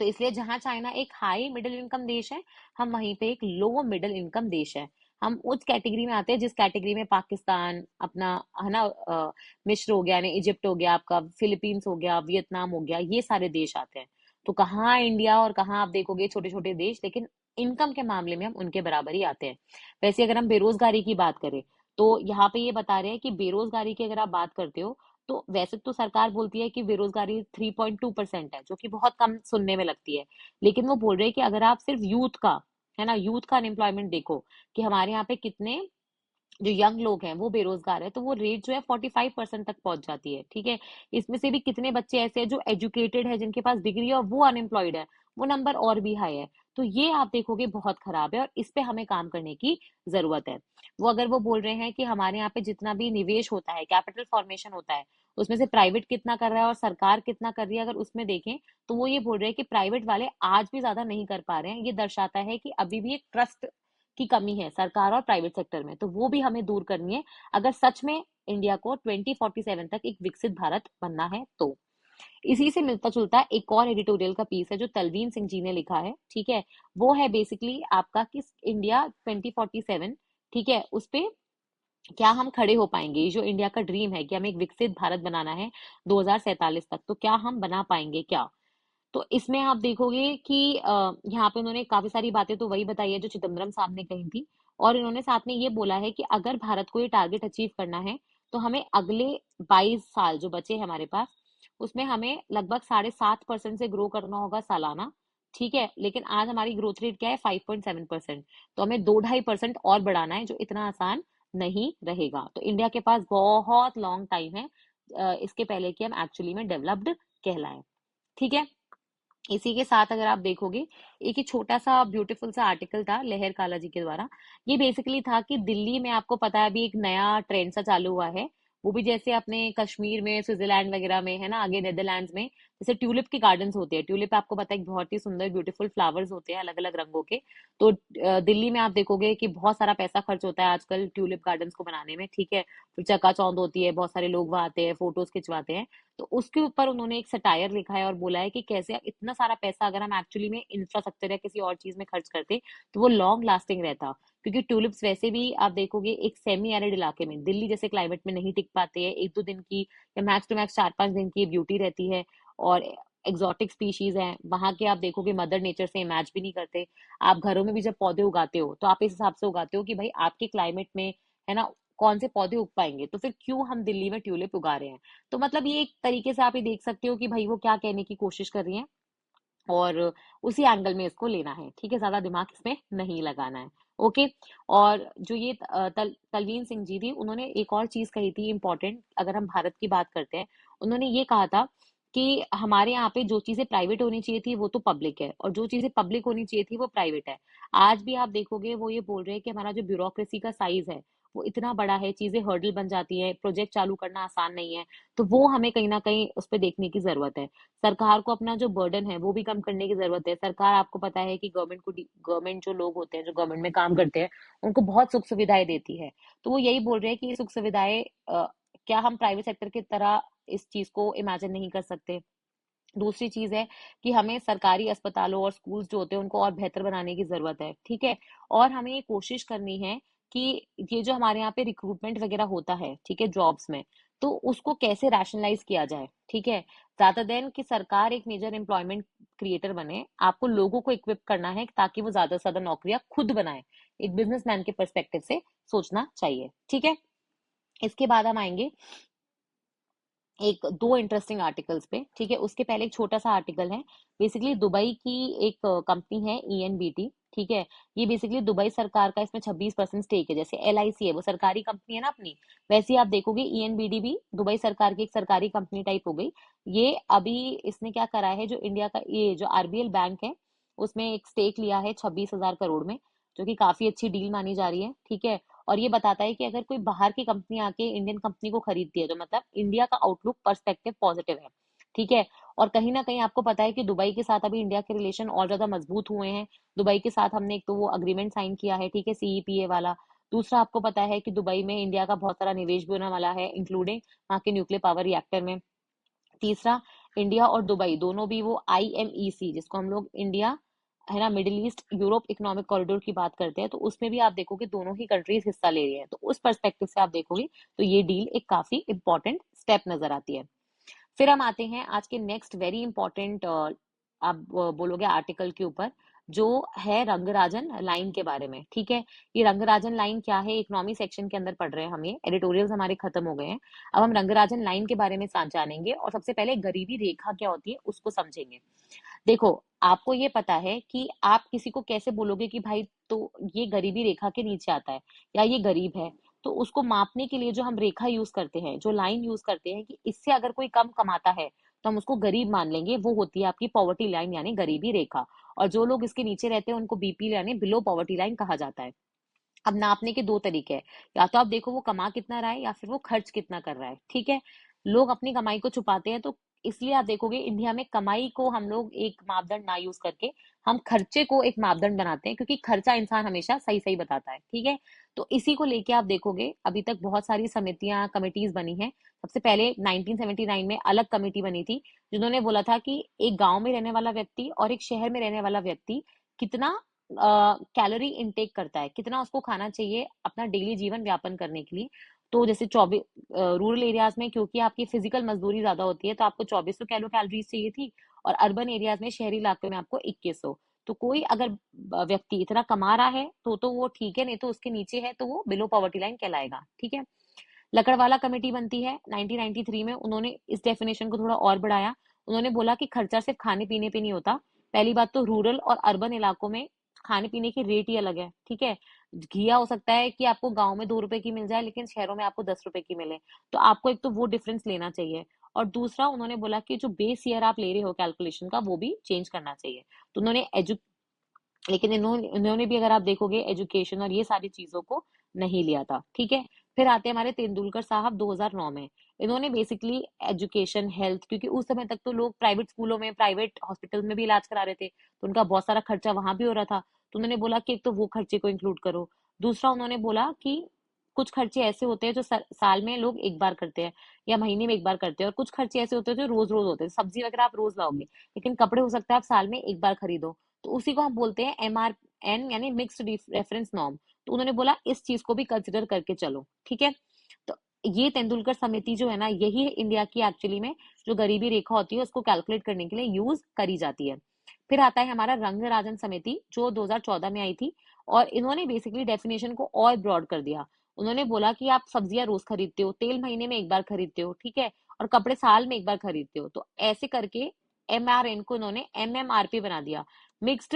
तो इसलिए जहां चाइना एक हाई मिडिल इनकम देश है, हम वहीं पे एक लो मिडिल इनकम देश है। हम उस कैटेगरी में आते हैं जिस कैटेगरी में पाकिस्तान अपना, है ना, मिस्र हो गया, यानी इजिप्ट हो गया आपका, फिलीपींस हो गया, वियतनाम हो गया, ये सारे देश आते हैं। तो कहाँ इंडिया और कहाँ आप देखोगे छोटे छोटे देश, लेकिन इनकम के मामले में हम उनके बराबर ही आते हैं। वैसे अगर हम बेरोजगारी की बात करें, तो यहाँ पे ये बता रहे हैं कि बेरोजगारी की अगर आप बात करते हो, तो वैसे तो सरकार बोलती है कि बेरोजगारी 3.2% है, जो कि बहुत कम सुनने में लगती है, लेकिन वो बोल रहे हैं कि अगर आप सिर्फ यूथ का, है ना, यूथ का अनएम्प्लॉयमेंट देखो कि हमारे यहाँ पे कितने जो यंग लोग हैं वो बेरोजगार है, तो वो रेट जो है 45% तक पहुंच जाती है, ठीक है। इसमें से भी कितने बच्चे ऐसे हैं जो एजुकेटेड है, जिनके पास डिग्री है और वो अनएम्प्लॉयड है, वो नंबर और भी हाई है। तो ये आप देखोगे बहुत खराब है और इस पे हमें काम करने की जरूरत है। वो अगर वो बोल रहे हैं कि हमारे यहाँ पे जितना भी निवेश होता है, कैपिटल फॉर्मेशन होता है, उसमें से प्राइवेट कितना कर रहा है और सरकार कितना कर रही है, अगर उसमें देखें, तो वो ये बोल रहे हैं कि प्राइवेट वाले आज भी ज्यादा नहीं कर पा रहे हैं। ये दर्शाता है कि अभी भी एक ट्रस्ट की कमी है सरकार और प्राइवेट सेक्टर में, तो वो भी हमें दूर करनी है अगर सच में इंडिया को 2047 तक एक विकसित भारत बनना है तो। इसी से मिलता जुलता एक और एडिटोरियल का पीस है जो तलवीन सिंह जी ने लिखा है, ठीक है। वो है बेसिकली आपका कि इंडिया 2047, ठीक है, उस पे क्या हम खड़े हो पाएंगे? ये जो इंडिया का ड्रीम है कि हमें एक विकसित भारत बनाना है 2047 तक, तो क्या हम बना पाएंगे क्या? तो इसमें आप देखोगे कि यहाँ पे उन्होंने काफी सारी बातें तो वही बताई है जो चिदम्बरम साहब ने कही थी, और इन्होंने साथ में ये बोला है कि अगर भारत को ये टारगेट अचीव करना है, तो हमें अगले 22 साल जो बचे हैं हमारे पास, उसमें हमें लगभग 7.5% से ग्रो करना होगा सालाना, ठीक है। लेकिन आज हमारी ग्रोथ रेट क्या है? 5.7%। तो हमें 2-2.5% और बढ़ाना है, जो इतना आसान नहीं रहेगा। तो इंडिया के पास बहुत लॉन्ग टाइम है इसके पहले कि हम एक्चुअली में डेवलप्ड कहलाएं, ठीक है। इसी के साथ अगर आप देखोगे, एक ही छोटा सा ब्यूटीफुल सा आर्टिकल था लहर काला जी के द्वारा। ये बेसिकली था कि दिल्ली में आपको पता है अभी एक नया ट्रेंड सा चालू हुआ है, वो भी जैसे अपने कश्मीर में, स्विट्जरलैंड वगैरह में है ना, आगे नेदरलैंड्स में जैसे ट्यूलिप के गार्डन्स होते हैं। ट्यूलिप आपको पता है कि बहुत ही सुंदर ब्यूटीफुल फ्लावर्स होते हैं अलग अलग रंगों के। तो दिल्ली में आप देखोगे कि बहुत सारा पैसा खर्च होता है आजकल ट्यूलिप गार्डन्स को बनाने में, ठीक है। फिर चकाचौंध होती है, बहुत सारे लोग वहां आते हैं, फोटोज खिंचवाते हैं। तो उसके ऊपर उन्होंने एक सटायर लिखा है और बोला है कि कैसे इतना सारा पैसा अगर हम एक्चुअली में इंफ्रास्ट्रक्चर या किसी और चीज में खर्च करते तो वो लॉन्ग लास्टिंग रहता। क्योंकि ट्यूलिप्स वैसे भी आप देखोगे एक सेमी एरिड इलाके में, दिल्ली जैसे क्लाइमेट में नहीं टिक पाते हैं, एक दो दिन की या मैक्स टू मैक्स 4-5 दिन की ब्यूटी रहती है। और एक्सोटिक स्पीशीज हैं वहां के, आप देखोगे मदर नेचर से मैच भी नहीं करते। आप घरों में भी जब पौधे उगाते हो तो आप इस हिसाब से उगाते हो कि भाई आपके क्लाइमेट में है ना कौन से पौधे उग पाएंगे, तो फिर क्यों हम दिल्ली में ट्यूलिप उगा रहे हैं। तो मतलब ये एक तरीके से आप ये देख सकते हो कि भाई वो क्या कहने की कोशिश कर रही है, और उसी एंगल में इसको लेना है, ठीक है, ज्यादा दिमाग इसमें नहीं लगाना है। ओके। और जो ये तलवीन सिंह जी थी, उन्होंने एक और चीज कही थी इंपॉर्टेंट, अगर हम भारत की बात करते हैं। उन्होंने ये कहा था कि हमारे यहाँ पे जो चीजें प्राइवेट होनी चाहिए थी वो तो पब्लिक है, और जो चीजें पब्लिक होनी चाहिए थी वो प्राइवेट है। आज भी आप देखोगे वो ये बोल रहे हैं कि हमारा जो ब्यूरोक्रेसी का साइज है वो इतना बड़ा है, चीजें हर्डल बन जाती है, प्रोजेक्ट चालू करना आसान नहीं है। तो वो हमें कहीं ना कहीं उस पर देखने की जरूरत है। सरकार को अपना जो बर्डन है वो भी कम करने की जरूरत है। सरकार, आपको पता है कि गवर्नमेंट जो लोग होते हैं, जो गवर्नमेंट में काम करते हैं, उनको बहुत सुख सुविधाएं देती है। तो वो यही बोल रहे हैं कि ये सुख सुविधाएं क्या हम प्राइवेट सेक्टर की तरह इस चीज को इमेजिन नहीं कर सकते। दूसरी चीज है कि हमें सरकारी अस्पतालों और स्कूल्स जो होते हैं उनको और बेहतर बनाने की जरूरत है, ठीक है। और हमें ये कोशिश करनी है कि ये जो हमारे यहाँ पे रिक्रूटमेंट वगैरह होता है, ठीक है, जॉब्स में, तो उसको कैसे रैशनलाइज किया जाए, ठीक है। ज्यादा देन कि सरकार एक मेजर एम्प्लॉयमेंट क्रिएटर बने, आपको लोगों को इक्विप करना है ताकि वो ज्यादा से ज्यादा नौकरियां खुद बनाए। एक बिजनेसमैन के पर्सपेक्टिव से सोचना चाहिए, ठीक है। इसके बाद हम आएंगे एक दो इंटरेस्टिंग आर्टिकल्स पे, ठीक है। उसके पहले एक छोटा सा आर्टिकल है। बेसिकली दुबई की एक कंपनी है ईएनबीटी, ठीक है। ये बेसिकली दुबई सरकार का इसमें 26% स्टेक है। जैसे एलआईसी है वो सरकारी कंपनी है ना अपनी, वैसे ही आप देखोगे ईएनबीडी भी दुबई सरकार की एक सरकारी कंपनी टाइप हो गई। ये अभी इसने क्या करा है, जो इंडिया का ये जो आरबीएल बैंक है उसमें एक स्टेक लिया है 26,000 करोड़ में, जो कि काफी अच्छी डील मानी जा रही है, ठीक है। और ये बताता है कि अगर कोई बाहर की कंपनी आके इंडियन कंपनी को खरीदती है तो मतलब इंडिया का आउटलुक पर्सपेक्टिव पॉजिटिव है, ठीक है। और कहीं ना कहीं आपको पता है कि दुबई के साथ अभी इंडिया के रिलेशन और ज्यादा मजबूत हुए हैं। दुबई के साथ हमने एक तो वो अग्रीमेंट साइन किया है, ठीक है, सीईपीए वाला। दूसरा आपको पता है कि दुबई में इंडिया का बहुत सारा निवेश भी होने वाला है, इंक्लूडिंग वहाँ के न्यूक्लियर पावर रिएक्टर में। तीसरा, इंडिया और दुबई दोनों भी वो आईएमईसी, जिसको हम लोग इंडिया है ना middle east Europe economic corridor की बात करते हैं, तो उसमें भी आप देखोगे दोनों ही कंट्रीज हिस्सा ले रही हैं। तो उस पर्सपेक्टिव से आप देखोगे तो ये डील एक काफी इंपॉर्टेंट स्टेप नजर आती है। फिर हम आते हैं आज के नेक्स्ट वेरी इंपॉर्टेंट, आप बोलोगे आर्टिकल के ऊपर, जो है रंगराजन लाइन के बारे में, ठीक है। ये रंगराजन लाइन क्या है, इकोनॉमी सेक्शन के अंदर पढ़ रहे हैं हम, ये एडिटोरियल्स हमारे खत्म हो गए हैं। अब हम रंगराजन लाइन के बारे में जानेंगे, और सबसे पहले गरीबी रेखा क्या होती है उसको समझेंगे। देखो, आपको ये पता है कि आप किसी को कैसे बोलोगे कि भाई तो ये गरीबी रेखा के नीचे आता है या ये गरीब है। तो उसको मापने के लिए जो हम रेखा यूज करते हैं, जो लाइन यूज करते हैं, कि इससे अगर कोई कम कमाता है तो हम उसको गरीब मान लेंगे, वो होती है आपकी पॉवर्टी लाइन यानी गरीबी रेखा। और जो लोग इसके नीचे रहते हैं उनको बीपी यानी बिलो पॉवर्टी लाइन कहा जाता है। अब नापने के दो तरीके हैं, या तो आप देखो वो कमा कितना रहा है या फिर वो खर्च कितना कर रहा है, ठीक है। लोग अपनी कमाई को छुपाते हैं, तो इसलिए आप देखोगे इंडिया में कमाई को हम लोग एक मापदंड ना यूज करके हम खर्चे को एक मापदंड बनाते हैं, क्योंकि खर्चा इंसान हमेशा सही सही बताता है, ठीक है। तो इसी को लेके आप देखोगे अभी तक बहुत सारी समितियां कमिटीज बनी हैं। सबसे पहले 1979 में अलग कमेटी बनी थी, जिन्होंने बोला था कि एक गांव में रहने वाला व्यक्ति और एक शहर में रहने वाला व्यक्ति कितना कैलोरी इनटेक करता है, कितना उसको खाना चाहिए अपना डेली जीवन व्यापन करने के लिए। तो जैसे 24 रूरल एरियाज में क्योंकि आपकी फिजिकल मजदूरी ज्यादा होती है तो आपको 2400 कैलोरीज चाहिए थी, और अर्बन एरियाज में शहरी इलाके में आपको 2100। तो कोई अगर व्यक्ति इतना कमा रहा है तो वो ठीक है, नहीं तो उसके नीचे है तो वो बिलो पॉवर्टी लाइन कहलाएगा, ठीक है। लकड़वाला कमेटी बनती है 1993 में, उन्होंने इस डेफिनेशन को थोड़ा और बढ़ाया। उन्होंने बोला कि खर्चा सिर्फ खाने पीने पे नहीं होता। पहली बात तो रूरल और अर्बन इलाकों में खाने पीने की रेट ही अलग है, ठीक है। घिया हो सकता है कि आपको गांव में 2 रुपए की मिल जाए लेकिन शहरों में आपको 10 रुपए की मिले। तो आपको एक तो वो डिफरेंस लेना चाहिए, और दूसरा उन्होंने बोला कि जो बेस ईयर आप ले रहे हो कैलकुलेशन का वो भी चेंज करना चाहिए। तो उन्होंने लेकिन इन्होंने भी अगर आप देखोगे एजुकेशन और ये सारी चीजों को नहीं लिया था, ठीक है। फिर आते हैं हमारे तेंदुलकर साहब 2009 में। इन्होंने बेसिकली एजुकेशन, हेल्थ, क्योंकि उस समय तक तो लोग प्राइवेट स्कूलों में, प्राइवेट हॉस्पिटल में भी इलाज करा रहे थे, तो उनका बहुत सारा खर्चा वहां भी हो रहा था। तो उन्होंने बोला कि एक तो वो खर्चे को इंक्लूड करो। दूसरा उन्होंने बोला कि कुछ खर्चे ऐसे होते हैं जो साल में लोग एक बार करते हैं या महीने में एक बार करते हैं, और कुछ खर्चे ऐसे होते हैं जो रोज रोज होते हैं। सब्जी वगैरह आप रोज लाओगे, लेकिन कपड़े हो सकता है आप साल में एक बार खरीदो, तो उसी को हम बोलते हैं MRN, यानी मिक्स्ड रेफरेंस नॉर्म। तो उन्होंने बोला इस चीज को भी कंसिडर करके चलो, ठीक है। तो ये तेंदुलकर समिति जो है ना, यही इंडिया की एक्चुअली में जो गरीबी रेखा होती है उसको कैलकुलेट करने के लिए यूज करी जाती है। फिर आता है हमारा रंगराजन समिति, जो 2014 में आई थी, और इन्होंने बेसिकली डेफिनेशन को और ब्रॉड कर दिया। उन्होंने बोला कि आप सब्जियां रोज खरीदते हो, तेल महीने में एक बार खरीदते हो, ठीक है, और कपड़े साल में एक बार खरीदते हो, तो ऐसे करके MRN को इन्होंने MMRP बना दिया, मिक्स्ड।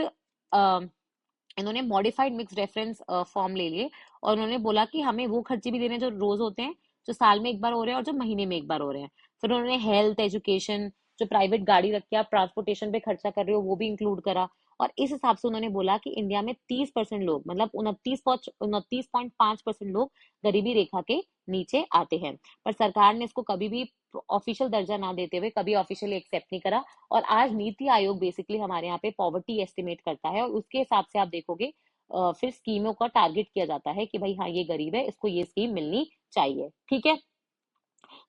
इन्होंने मॉडिफाइड मिक्स रेफरेंस फॉर्म ले लिए, और उन्होंने बोला कि हमें वो खर्चे भी देने हैं जो रोज होते हैं, जो साल में एक बार हो रहे हैं, और जो महीने में एक बार हो रहे हैं। फिर उन्होंने हेल्थ, एजुकेशन, जो प्राइवेट गाड़ी रख के आप ट्रांसपोर्टेशन पे खर्चा कर रहे हो वो भी इंक्लूड करा। और इस हिसाब से उन्होंने बोला कि इंडिया में 30% लोग, मतलब 29.5% लोग गरीबी रेखा के नीचे आते हैं। पर सरकार ने इसको कभी भी ऑफिशियल दर्जा ना देते हुए कभी ऑफिशियली एक्सेप्ट नहीं करा। और आज नीति आयोग बेसिकली हमारे यहाँ पे पॉवर्टी एस्टिमेट करता है, और उसके हिसाब से आप देखोगे फिर स्कीमों का टारगेट किया जाता है कि भाई हाँ ये गरीब है, इसको ये स्कीम मिलनी चाहिए, ठीक है।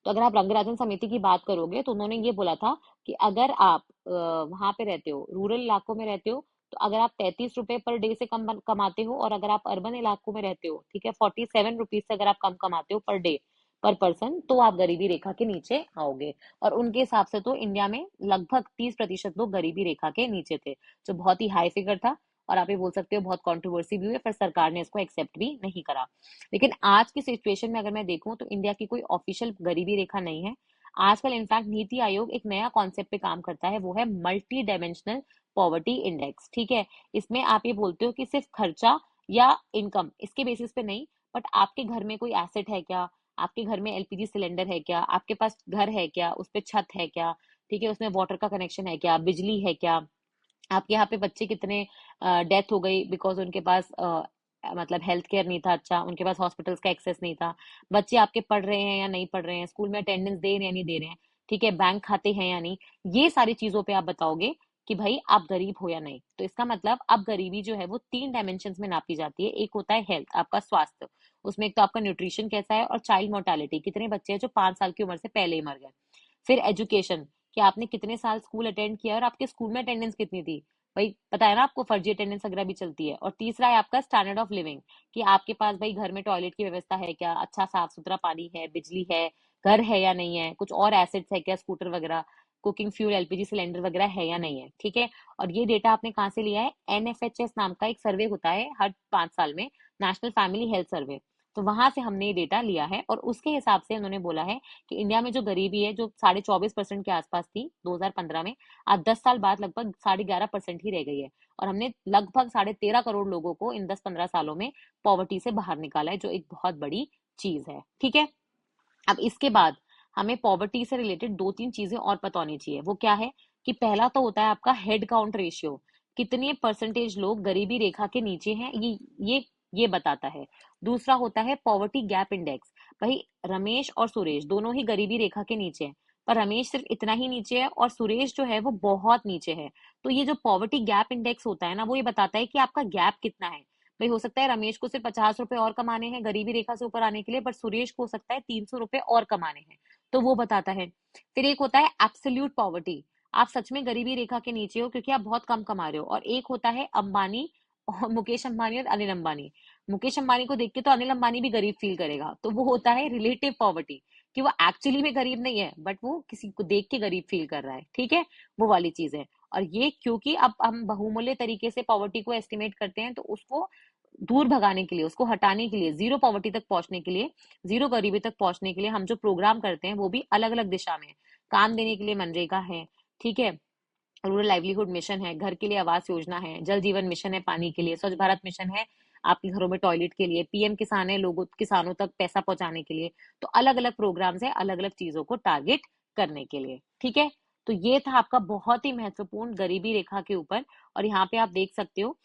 तो अगर आप रंगराजन समिति की बात करोगे तो उन्होंने ये बोला था कि अगर आप वहां पे रहते हो, रूरल इलाकों में रहते हो, तो अगर आप 33 रुपए पर डे से कम कमाते हो, और अगर आप अर्बन इलाकों में रहते हो, ठीक है, 47 रुपीज से अगर आप कम कमाते हो पर डे, पर पर्सन, तो आप गरीबी रेखा के नीचे आओगे। और उनके हिसाब से तो इंडिया में लगभग 30% लोग गरीबी रेखा के नीचे थे, जो बहुत ही हाई फिगर था। और आप ये बोल सकते हो बहुत कंट्रोवर्सी भी हुई, पर सरकार ने इसको एक्सेप्ट भी नहीं करा। लेकिन आज की सिचुएशन में अगर मैं देखूं तो इंडिया की कोई ऑफिशियल गरीबी रेखा नहीं है। आजकल इनफैक्ट नीति आयोग एक नया कॉन्सेप्ट पे काम करता है, वो है मल्टी डायमेंशनल पॉवर्टी इंडेक्स, ठीक है। इसमें आप ये बोलते हो कि सिर्फ खर्चा या इनकम इसके बेसिस पे नहीं, बट आपके घर में कोई एसेट है क्या, आपके घर में LPG सिलेंडर है क्या, आपके पास घर है क्या, उस पे छत है क्या, ठीक है, उसमें वाटर का कनेक्शन है क्या, बिजली है क्या, आपके यहाँ पे बच्चे कितने डेथ हो गई बिकॉज उनके पास मतलब हेल्थ केयर नहीं था, अच्छा उनके पास हॉस्पिटल्स का एक्सेस नहीं था, बच्चे आपके पढ़ रहे हैं या नहीं पढ़ रहे हैं, स्कूल में अटेंडेंस दे रहे हैं या नहीं दे रहे हैं, ठीक है, बैंक खाते हैं या नहीं, ये सारी चीजों पे आप बताओगे कि भाई आप गरीब हो या नहीं। तो इसका मतलब अब गरीबी जो है वो 3 डायमेंशन में नापी जाती है। एक होता है हेल्थ, आपका स्वास्थ्य, उसमें एक तो आपका न्यूट्रिशन कैसा है, और चाइल्ड मोर्टेलिटी, कितने बच्चे हैं जो 5 साल की उम्र से पहले ही मर गए। फिर एजुकेशन, कि आपने कितने साल स्कूल अटेंड किया और आपके स्कूल में अटेंडेंस कितनी थी, भाई पता है ना आपको, फर्जी अटेंडेंस वगैरह भी चलती है। और तीसरा है आपका स्टैंडर्ड ऑफ लिविंग, कि आपके पास भाई घर में टॉयलेट की व्यवस्था है क्या, अच्छा साफ सुथरा पानी है, बिजली है, घर है या नहीं है, कुछ और एसेट्स है क्या, स्कूटर वगैरह, कुकिंग फ्यूल, LPG सिलेंडर वगैरह है या नहीं है, ठीक है। और ये डेटा आपने कहाँ से लिया है, NFHS नाम का एक सर्वे होता है हर 5 साल में, नेशनल फैमिली हेल्थ सर्वे। तो वहां से हमने ये डेटा लिया है, और उसके हिसाब से उन्होंने बोला है कि इंडिया में जो गरीबी है, जो 24.5% के आसपास थी 2015 में, आज 10 साल बाद लगभग 11.5% ही रह गई है। और हमने लगभग 13.5 करोड़ लोगों को इन 10-15 सालों में पॉवर्टी से बाहर निकाला है, जो एक बहुत बड़ी चीज है, ठीक है। अब इसके बाद हमें पॉवर्टी से रिलेटेड 2-3 चीजें और पता होनी चाहिए। वो क्या है कि पहला तो होता है आपका हेड काउंट रेशियो, कितने परसेंटेज लोग गरीबी रेखा के नीचे हैं, ये बताता है। दूसरा होता है पॉवर्टी गैप इंडेक्स, भाई रमेश और सुरेश दोनों ही गरीबी रेखा के नीचे हैं, पर रमेश सिर्फ इतना ही नीचे है और सुरेश जो है वो बहुत नीचे है। तो ये जो पॉवर्टी गैप इंडेक्स होता है ना, वो ये बताता है कि आपका गैप कितना है। भाई हो सकता है रमेश को सिर्फ 50 रुपए और कमाने हैं गरीबी रेखा से ऊपर आने के लिए, पर सुरेश को हो सकता है 300 रुपए और कमाने हैं, तो वो बताता है। फिर एक होता है एब्सोल्यूट पॉवर्टी, आप सच में गरीबी रेखा के नीचे हो क्योंकि आप बहुत कम कमा रहे हो। और एक होता है अंबानी और मुकेश अंबानी और अनिल अंबानी, मुकेश अंबानी को देख के तो अनिल अंबानी भी गरीब फील करेगा, तो वो होता है रिलेटिव पॉवर्टी, कि वो एक्चुअली में गरीब नहीं है बट वो किसी को देख के गरीब फील कर रहा है, ठीक है, वो वाली चीज है। और ये क्योंकि अब हम बहुमूल्य तरीके से पॉवर्टी को एस्टिमेट करते हैं, तो उसको दूर भगाने के लिए, उसको हटाने के लिए, जीरो पॉवर्टी तक पहुंचने के लिए, जीरो गरीबी तक पहुंचने के लिए हम जो प्रोग्राम करते हैं वो भी अलग अलग दिशा में। काम देने के लिए मनरेगा है, ठीक है, रूरल लाइवलीहुड मिशन है, घर के लिए आवास योजना है, जल जीवन मिशन है पानी के लिए, स्वच्छ भारत मिशन है आपके घरों में टॉयलेट के लिए, PM किसान है लोगों किसानों तक पैसा पहुंचाने के लिए। तो अलग अलग प्रोग्राम्स है अलग अलग चीजों को टारगेट करने के लिए, ठीक है। तो ये था आपका बहुत ही महत्वपूर्ण गरीबी रेखा के ऊपर। और यहाँ पे आप देख सकते हो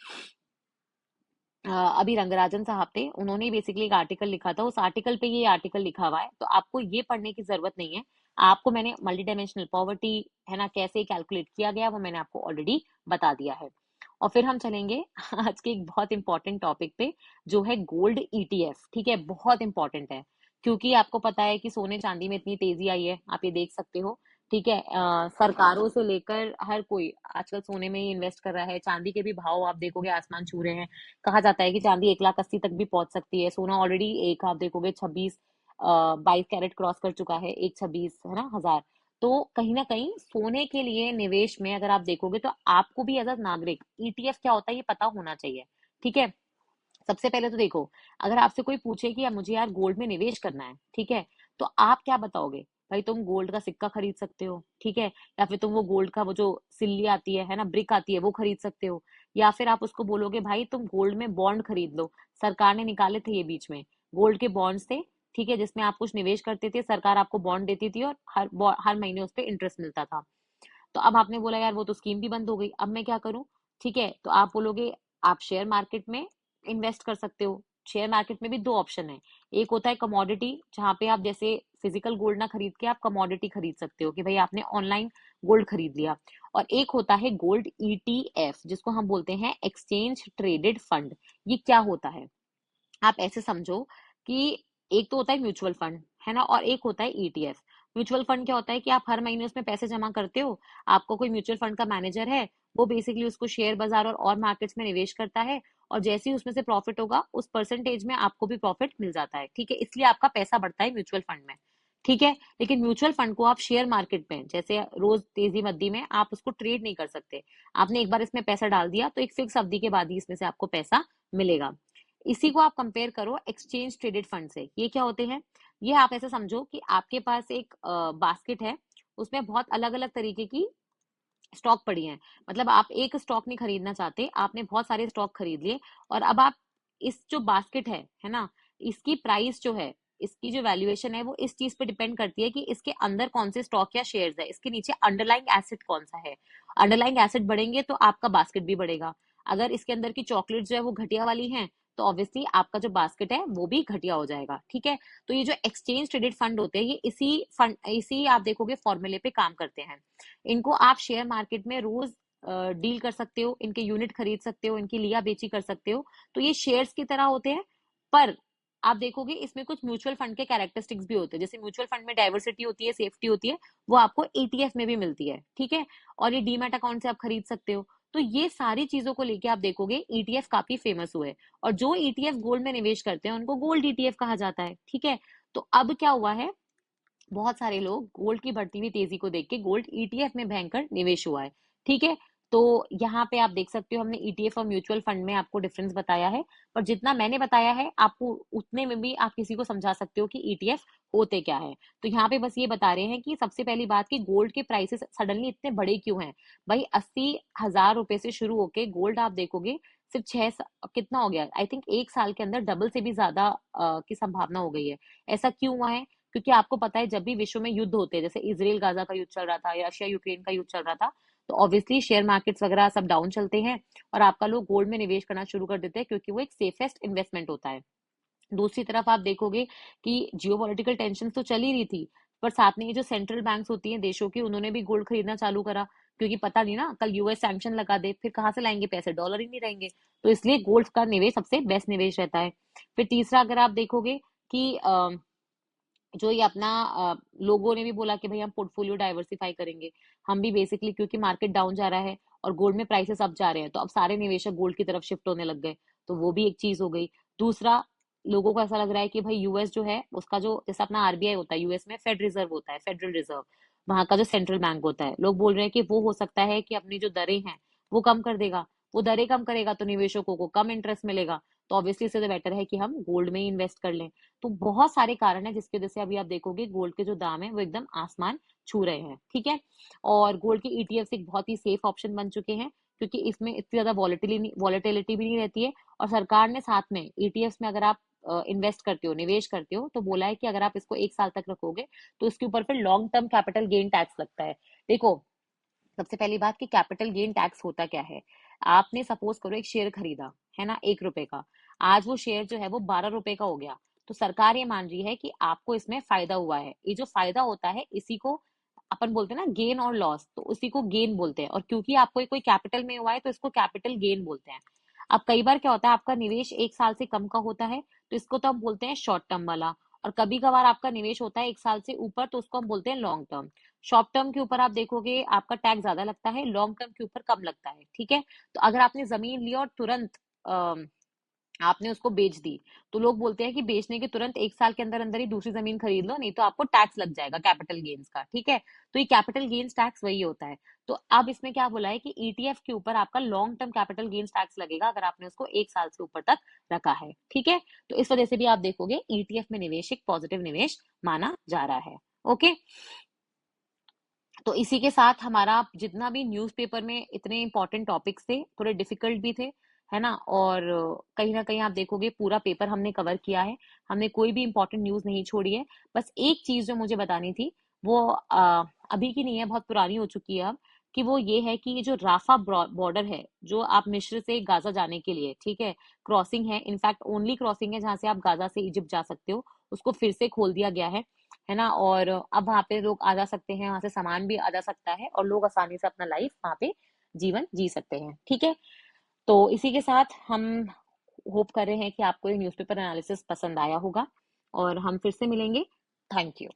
अभी रंगराजन साहब थे, उन्होंने बेसिकली एक आर्टिकल लिखा था, उस आर्टिकल पे ये आर्टिकल लिखा हुआ है, तो आपको ये पढ़ने की जरूरत नहीं है। आपको मैंने मल्टी डायमेंशनल पॉवर्टी है ना कैसे कैलकुलेट किया गया वो मैंने आपको ऑलरेडी बता दिया है। और फिर हम चलेंगे आज के एक बहुत इंपॉर्टेंट टॉपिक पे, जो है गोल्ड ईटीएफ। ठीक है, बहुत इंपॉर्टेंट है, क्योंकि आपको पता है कि सोने चांदी में इतनी तेजी आई है, आप ये देख सकते हो। ठीक है, सरकारों से लेकर हर कोई आजकल सोने में ही इन्वेस्ट कर रहा है। चांदी के भी भाव आप देखोगे आसमान छू रहे हैं। कहा जाता है कि चांदी 1,80,000 तक भी पहुंच सकती है। सोना ऑलरेडी एक आप देखोगे 22 कैरेट क्रॉस कर चुका है, 1,26 है ना हजार। तो कहीं ना कहीं सोने के लिए निवेश में अगर आप देखोगे तो आपको भी एज अ नागरिक ईटीएफ क्या होता है ये पता होना चाहिए। ठीक है, सबसे पहले तो देखो, अगर आपसे कोई पूछे कि यार मुझे यार गोल्ड में निवेश करना है, ठीक है, तो आप क्या बताओगे? भाई तुम गोल्ड का सिक्का खरीद सकते हो, ठीक है, या फिर तुम वो गोल्ड का वो जो सिल्ली आती है ना, ब्रिक आती है, वो खरीद सकते हो। या फिर आप उसको बोलोगे भाई तुम गोल्ड में बॉन्ड खरीद लो। सरकार ने निकाले थे ये बीच में गोल्ड के बॉन्ड्स थे, ठीक है, जिसमें आप कुछ निवेश करते थे, सरकार आपको बॉन्ड देती थी और हर महीने उस पर इंटरेस्ट मिलता था। तो अब आपने बोला यार वो तो स्कीम भी बंद हो गई, अब मैं क्या करूं? ठीक है, तो आप बोलोगे आप शेयर मार्केट में इन्वेस्ट कर सकते हो। शेयर मार्केट में भी दो ऑप्शन है, एक होता है कमोडिटी, जहां पे आप जैसे फिजिकल गोल्ड ना खरीद के आप कमोडिटी खरीद सकते हो कि भाई आपने ऑनलाइन गोल्ड खरीद लिया। और एक होता है गोल्ड ईटीएफ, जिसको हम बोलते हैं एक्सचेंज ट्रेडेड फंड। ये क्या होता है? आप ऐसे समझो कि एक तो होता है म्यूचुअल फंड, है ना, और एक होता है ईटीएफ। म्यूचुअल फंड क्या होता है कि आप हर महीने उसमें पैसे जमा करते हो, आपको कोई म्यूचुअल फंड का मैनेजर है, वो बेसिकली उसको शेयर बाजार और मार्केट्स में निवेश करता है, और जैसे ही उसमें से प्रॉफिट होगा उस परसेंटेज में आपको भी प्रॉफिट मिल जाता है। ठीक है, इसलिए आपका पैसा बढ़ता है म्यूचुअल फंड में। ठीक है, लेकिन म्यूचुअल फंड को आप शेयर मार्केट में जैसे रोज तेजी मंदी में आप उसको ट्रेड नहीं कर सकते। आपने एक बार इसमें पैसा डाल दिया तो एक फिक्स अवधि के बाद ही इसमें से आपको पैसा मिलेगा। इसी को आप कंपेयर करो एक्सचेंज ट्रेडेड फंड से। ये क्या होते हैं? ये आप ऐसे समझो कि आपके पास एक बास्केट है, उसमें बहुत अलग अलग तरीके की स्टॉक पड़ी हैं। मतलब आप एक स्टॉक नहीं खरीदना चाहते, आपने बहुत सारे स्टॉक खरीद लिए, और अब आप इस जो बास्केट है ना, इसकी प्राइस जो है, इसकी जो वैल्यूएशन है वो इस चीज पे डिपेंड करती है कि इसके अंदर कौन से स्टॉक या शेयर्स है, इसके नीचे अंडरलाइंग एसेट कौन सा है। अंडरलाइंग एसेट बढ़ेंगे तो आपका बास्केट भी बढ़ेगा। अगर इसके अंदर की चॉकलेट जो है वो घटिया वाली है, तो ऑब्वियसली आपका जो बास्केट है वो भी घटिया हो जाएगा। ठीक है, तो ये जो एक्सचेंज ट्रेडेड फंड होते हैं, ये इसी आप देखोगे फॉर्मूले पे काम करते हैं। इनको आप शेयर मार्केट में रोज डील कर सकते हो, इनके यूनिट खरीद सकते हो, इनकी लिया बेची कर सकते हो। तो ये शेयर्स की तरह होते हैं, पर आप देखोगे इसमें कुछ म्यूचुअल फंड के कैरेक्टरिस्टिक्स भी होते हैं। जैसे म्यूचुअल फंड में डाइवर्सिटी होती है, सेफ्टी होती है, वो आपको ईटीएफ में भी मिलती है। ठीक है, और ये डीमैट अकाउंट से आप खरीद सकते हो। तो ये सारी चीजों को लेके आप देखोगे ईटीएफ काफी फेमस हुए, और जो ईटीएफ गोल्ड में निवेश करते हैं उनको गोल्ड ईटीएफ कहा जाता है। ठीक है, तो अब क्या हुआ है, बहुत सारे लोग गोल्ड की बढ़ती हुई तेजी को देख के गोल्ड ईटीएफ में भयंकर निवेश हुआ है। ठीक है, तो यहाँ पे आप देख सकते हो हमने ईटीएफ और म्यूचुअल फंड में आपको डिफरेंस बताया है, पर जितना मैंने बताया है आपको उतने में भी आप किसी को समझा सकते हो कि ईटीएफ होते क्या है। तो यहाँ पे बस ये बता रहे हैं कि सबसे पहली बात कि गोल्ड के प्राइसेस सडनली इतने बड़े क्यों हैं। भाई 80,000 रुपए से शुरू होके गोल्ड आप देखोगे सिर्फ कितना हो गया, आई थिंक 1 साल के अंदर डबल से भी ज्यादा की संभावना हो गई है। ऐसा क्यों हुआ है? क्योंकि आपको पता है जब भी विश्व में युद्ध होते हैं, जैसे इसराइल गाजा का युद्ध चल रहा था या रशिया यूक्रेन का युद्ध चल रहा था, तो ऑब्वियसली शेयर मार्केट्स वगैरह सब डाउन चलते हैं, और आपका लोग गोल्ड में निवेश करना शुरू कर देते हैं, क्योंकि वो एक सेफेस्ट इन्वेस्टमेंट होता है। दूसरी तरफ आप देखोगे कि जियो पॉलिटिकल टेंशन तो चल ही रही थी, पर साथ में ये जो सेंट्रल बैंक्स होती हैं देशों की, उन्होंने भी गोल्ड खरीदना चालू करा, क्योंकि पता नहीं ना कल यूएस सैंक्शन लगा दे, फिर कहाँ से लाएंगे पैसे, डॉलर ही नहीं रहेंगे। तो इसलिए गोल्ड का निवेश सबसे बेस्ट निवेश रहता है। फिर तीसरा अगर आप देखोगे कि जो ये अपना लोगों ने भी बोला कि भाई हम पोर्टफोलियो डाइवर्सिफाई करेंगे। हम भी बेसिकली क्योंकि मार्केट डाउन जा रहा है और गोल्ड में प्राइसेस अप जा रहे हैं, तो अब सारे निवेशक गोल्ड की तरफ शिफ्ट होने लग गए, तो वो भी एक चीज हो गई। दूसरा, लोगों को ऐसा लग रहा है कि भाई यूएस जो है उसका जो जैसा अपना आरबीआई होता है, यूएस में फेड रिजर्व होता है, फेडरल रिजर्व, वहां का जो सेंट्रल बैंक होता है, लोग बोल रहे हैं कि वो हो सकता है कि अपनी जो दरें हैं वो कम कर देगा। वो दरें कम करेगा तो निवेशकों को कम इंटरेस्ट मिलेगा, तो ऑब्वियसली इससे तो बेटर है कि हम गोल्ड में ही इन्वेस्ट कर लें। तो बहुत सारे कारण है जिसकी वजह से अभी आप देखोगे गोल्ड के जो दाम है वो एकदम आसमान छू रहे हैं। ठीक है, और गोल्ड के ईटीएफ एक बहुत ही सेफ ऑप्शन बन चुके हैं, क्योंकि इसमें इतनी ज्यादा वॉलेटिलिटी भी नहीं रहती है। और सरकार ने साथ में ईटीएफ में अगर आप इन्वेस्ट करते हो, निवेश करते हो, तो बोला है कि अगर आप इसको 1 साल तक रखोगे तो इसके ऊपर फिर long term capital gain tax लगता है। देखो, सबसे पहली बात कि कैपिटल गेन टैक्स होता क्या है। आपने सपोज करो एक शेयर खरीदा, है ना, 1 रुपए का, आज वो शेयर जो है वो 12 रुपए का हो गया। तो सरकार ये मान रही है कि आपको इसमें फायदा हुआ है। ये जो फायदा होता है इसी को अपन बोलते हैं ना गेन और लॉस, तो उसी को गेन बोलते हैं। और क्योंकि आपको ये कोई कैपिटल में हुआ है तो इसको कैपिटल गेन बोलते हैं। अब कई बार क्या होता है, आपका निवेश 1 साल से कम का होता है तो इसको तो हम बोलते हैं शॉर्ट टर्म वाला। और कभी कभार आपका निवेश होता है 1 साल से ऊपर तो उसको हम बोलते हैं लॉन्ग टर्म। शॉर्ट टर्म के ऊपर आप देखोगे आपका टैक्स ज्यादा लगता है, लॉन्ग टर्म के ऊपर कम लगता है। ठीक है, तो अगर आपने जमीन ली और तुरंत आपने उसको बेच दी, तो लोग बोलते हैं कि बेचने के तुरंत 1 साल के अंदर अंदर ही दूसरी जमीन खरीद लो, नहीं तो आपको टैक्स लग जाएगा कैपिटल गेन्स का। ठीक है, तो ये कैपिटल गेन्स टैक्स वही होता है। तो अब इसमें क्या बोला है कि ईटीएफ के ऊपर आपका long term capital gains tax लगेगा अगर आपने उसको 1 साल से ऊपर तक रखा है। ठीक है, तो इस वजह से भी आप देखोगे ईटीएफ में निवेश एक पॉजिटिव निवेश माना जा रहा है। ओके, तो इसी के साथ हमारा जितना भी न्यूज़पेपर में इतने इंपॉर्टेंट टॉपिक्स थे, थोड़े डिफिकल्ट भी थे, है ना, और कहीं ना कहीं आप देखोगे पूरा पेपर हमने कवर किया है, हमने कोई भी इंपॉर्टेंट न्यूज़ नहीं छोड़ी है। बस एक चीज जो मुझे बतानी थी वो अभी की नहीं है, बहुत पुरानी हो चुकी है अब, कि वो ये है कि ये जो राफा बॉर्डर है, जो आप मिस्र से गाजा जाने के लिए, ठीक है, क्रॉसिंग है, इनफैक्ट ओनली क्रॉसिंग है जहां से आप गाजा से इजिप्ट जा सकते हो, उसको फिर से खोल दिया गया है ना। और अब वहां पे लोग आ जा सकते हैं, वहां से सामान भी आ जा सकता है और लोग आसानी से अपना लाइफ वहां पे जीवन जी सकते हैं। ठीक है, तो इसी के साथ हम होप कर रहे हैं कि आपको ये न्यूज़पेपर एनालिसिस पसंद आया होगा और हम फिर से मिलेंगे। Thank you.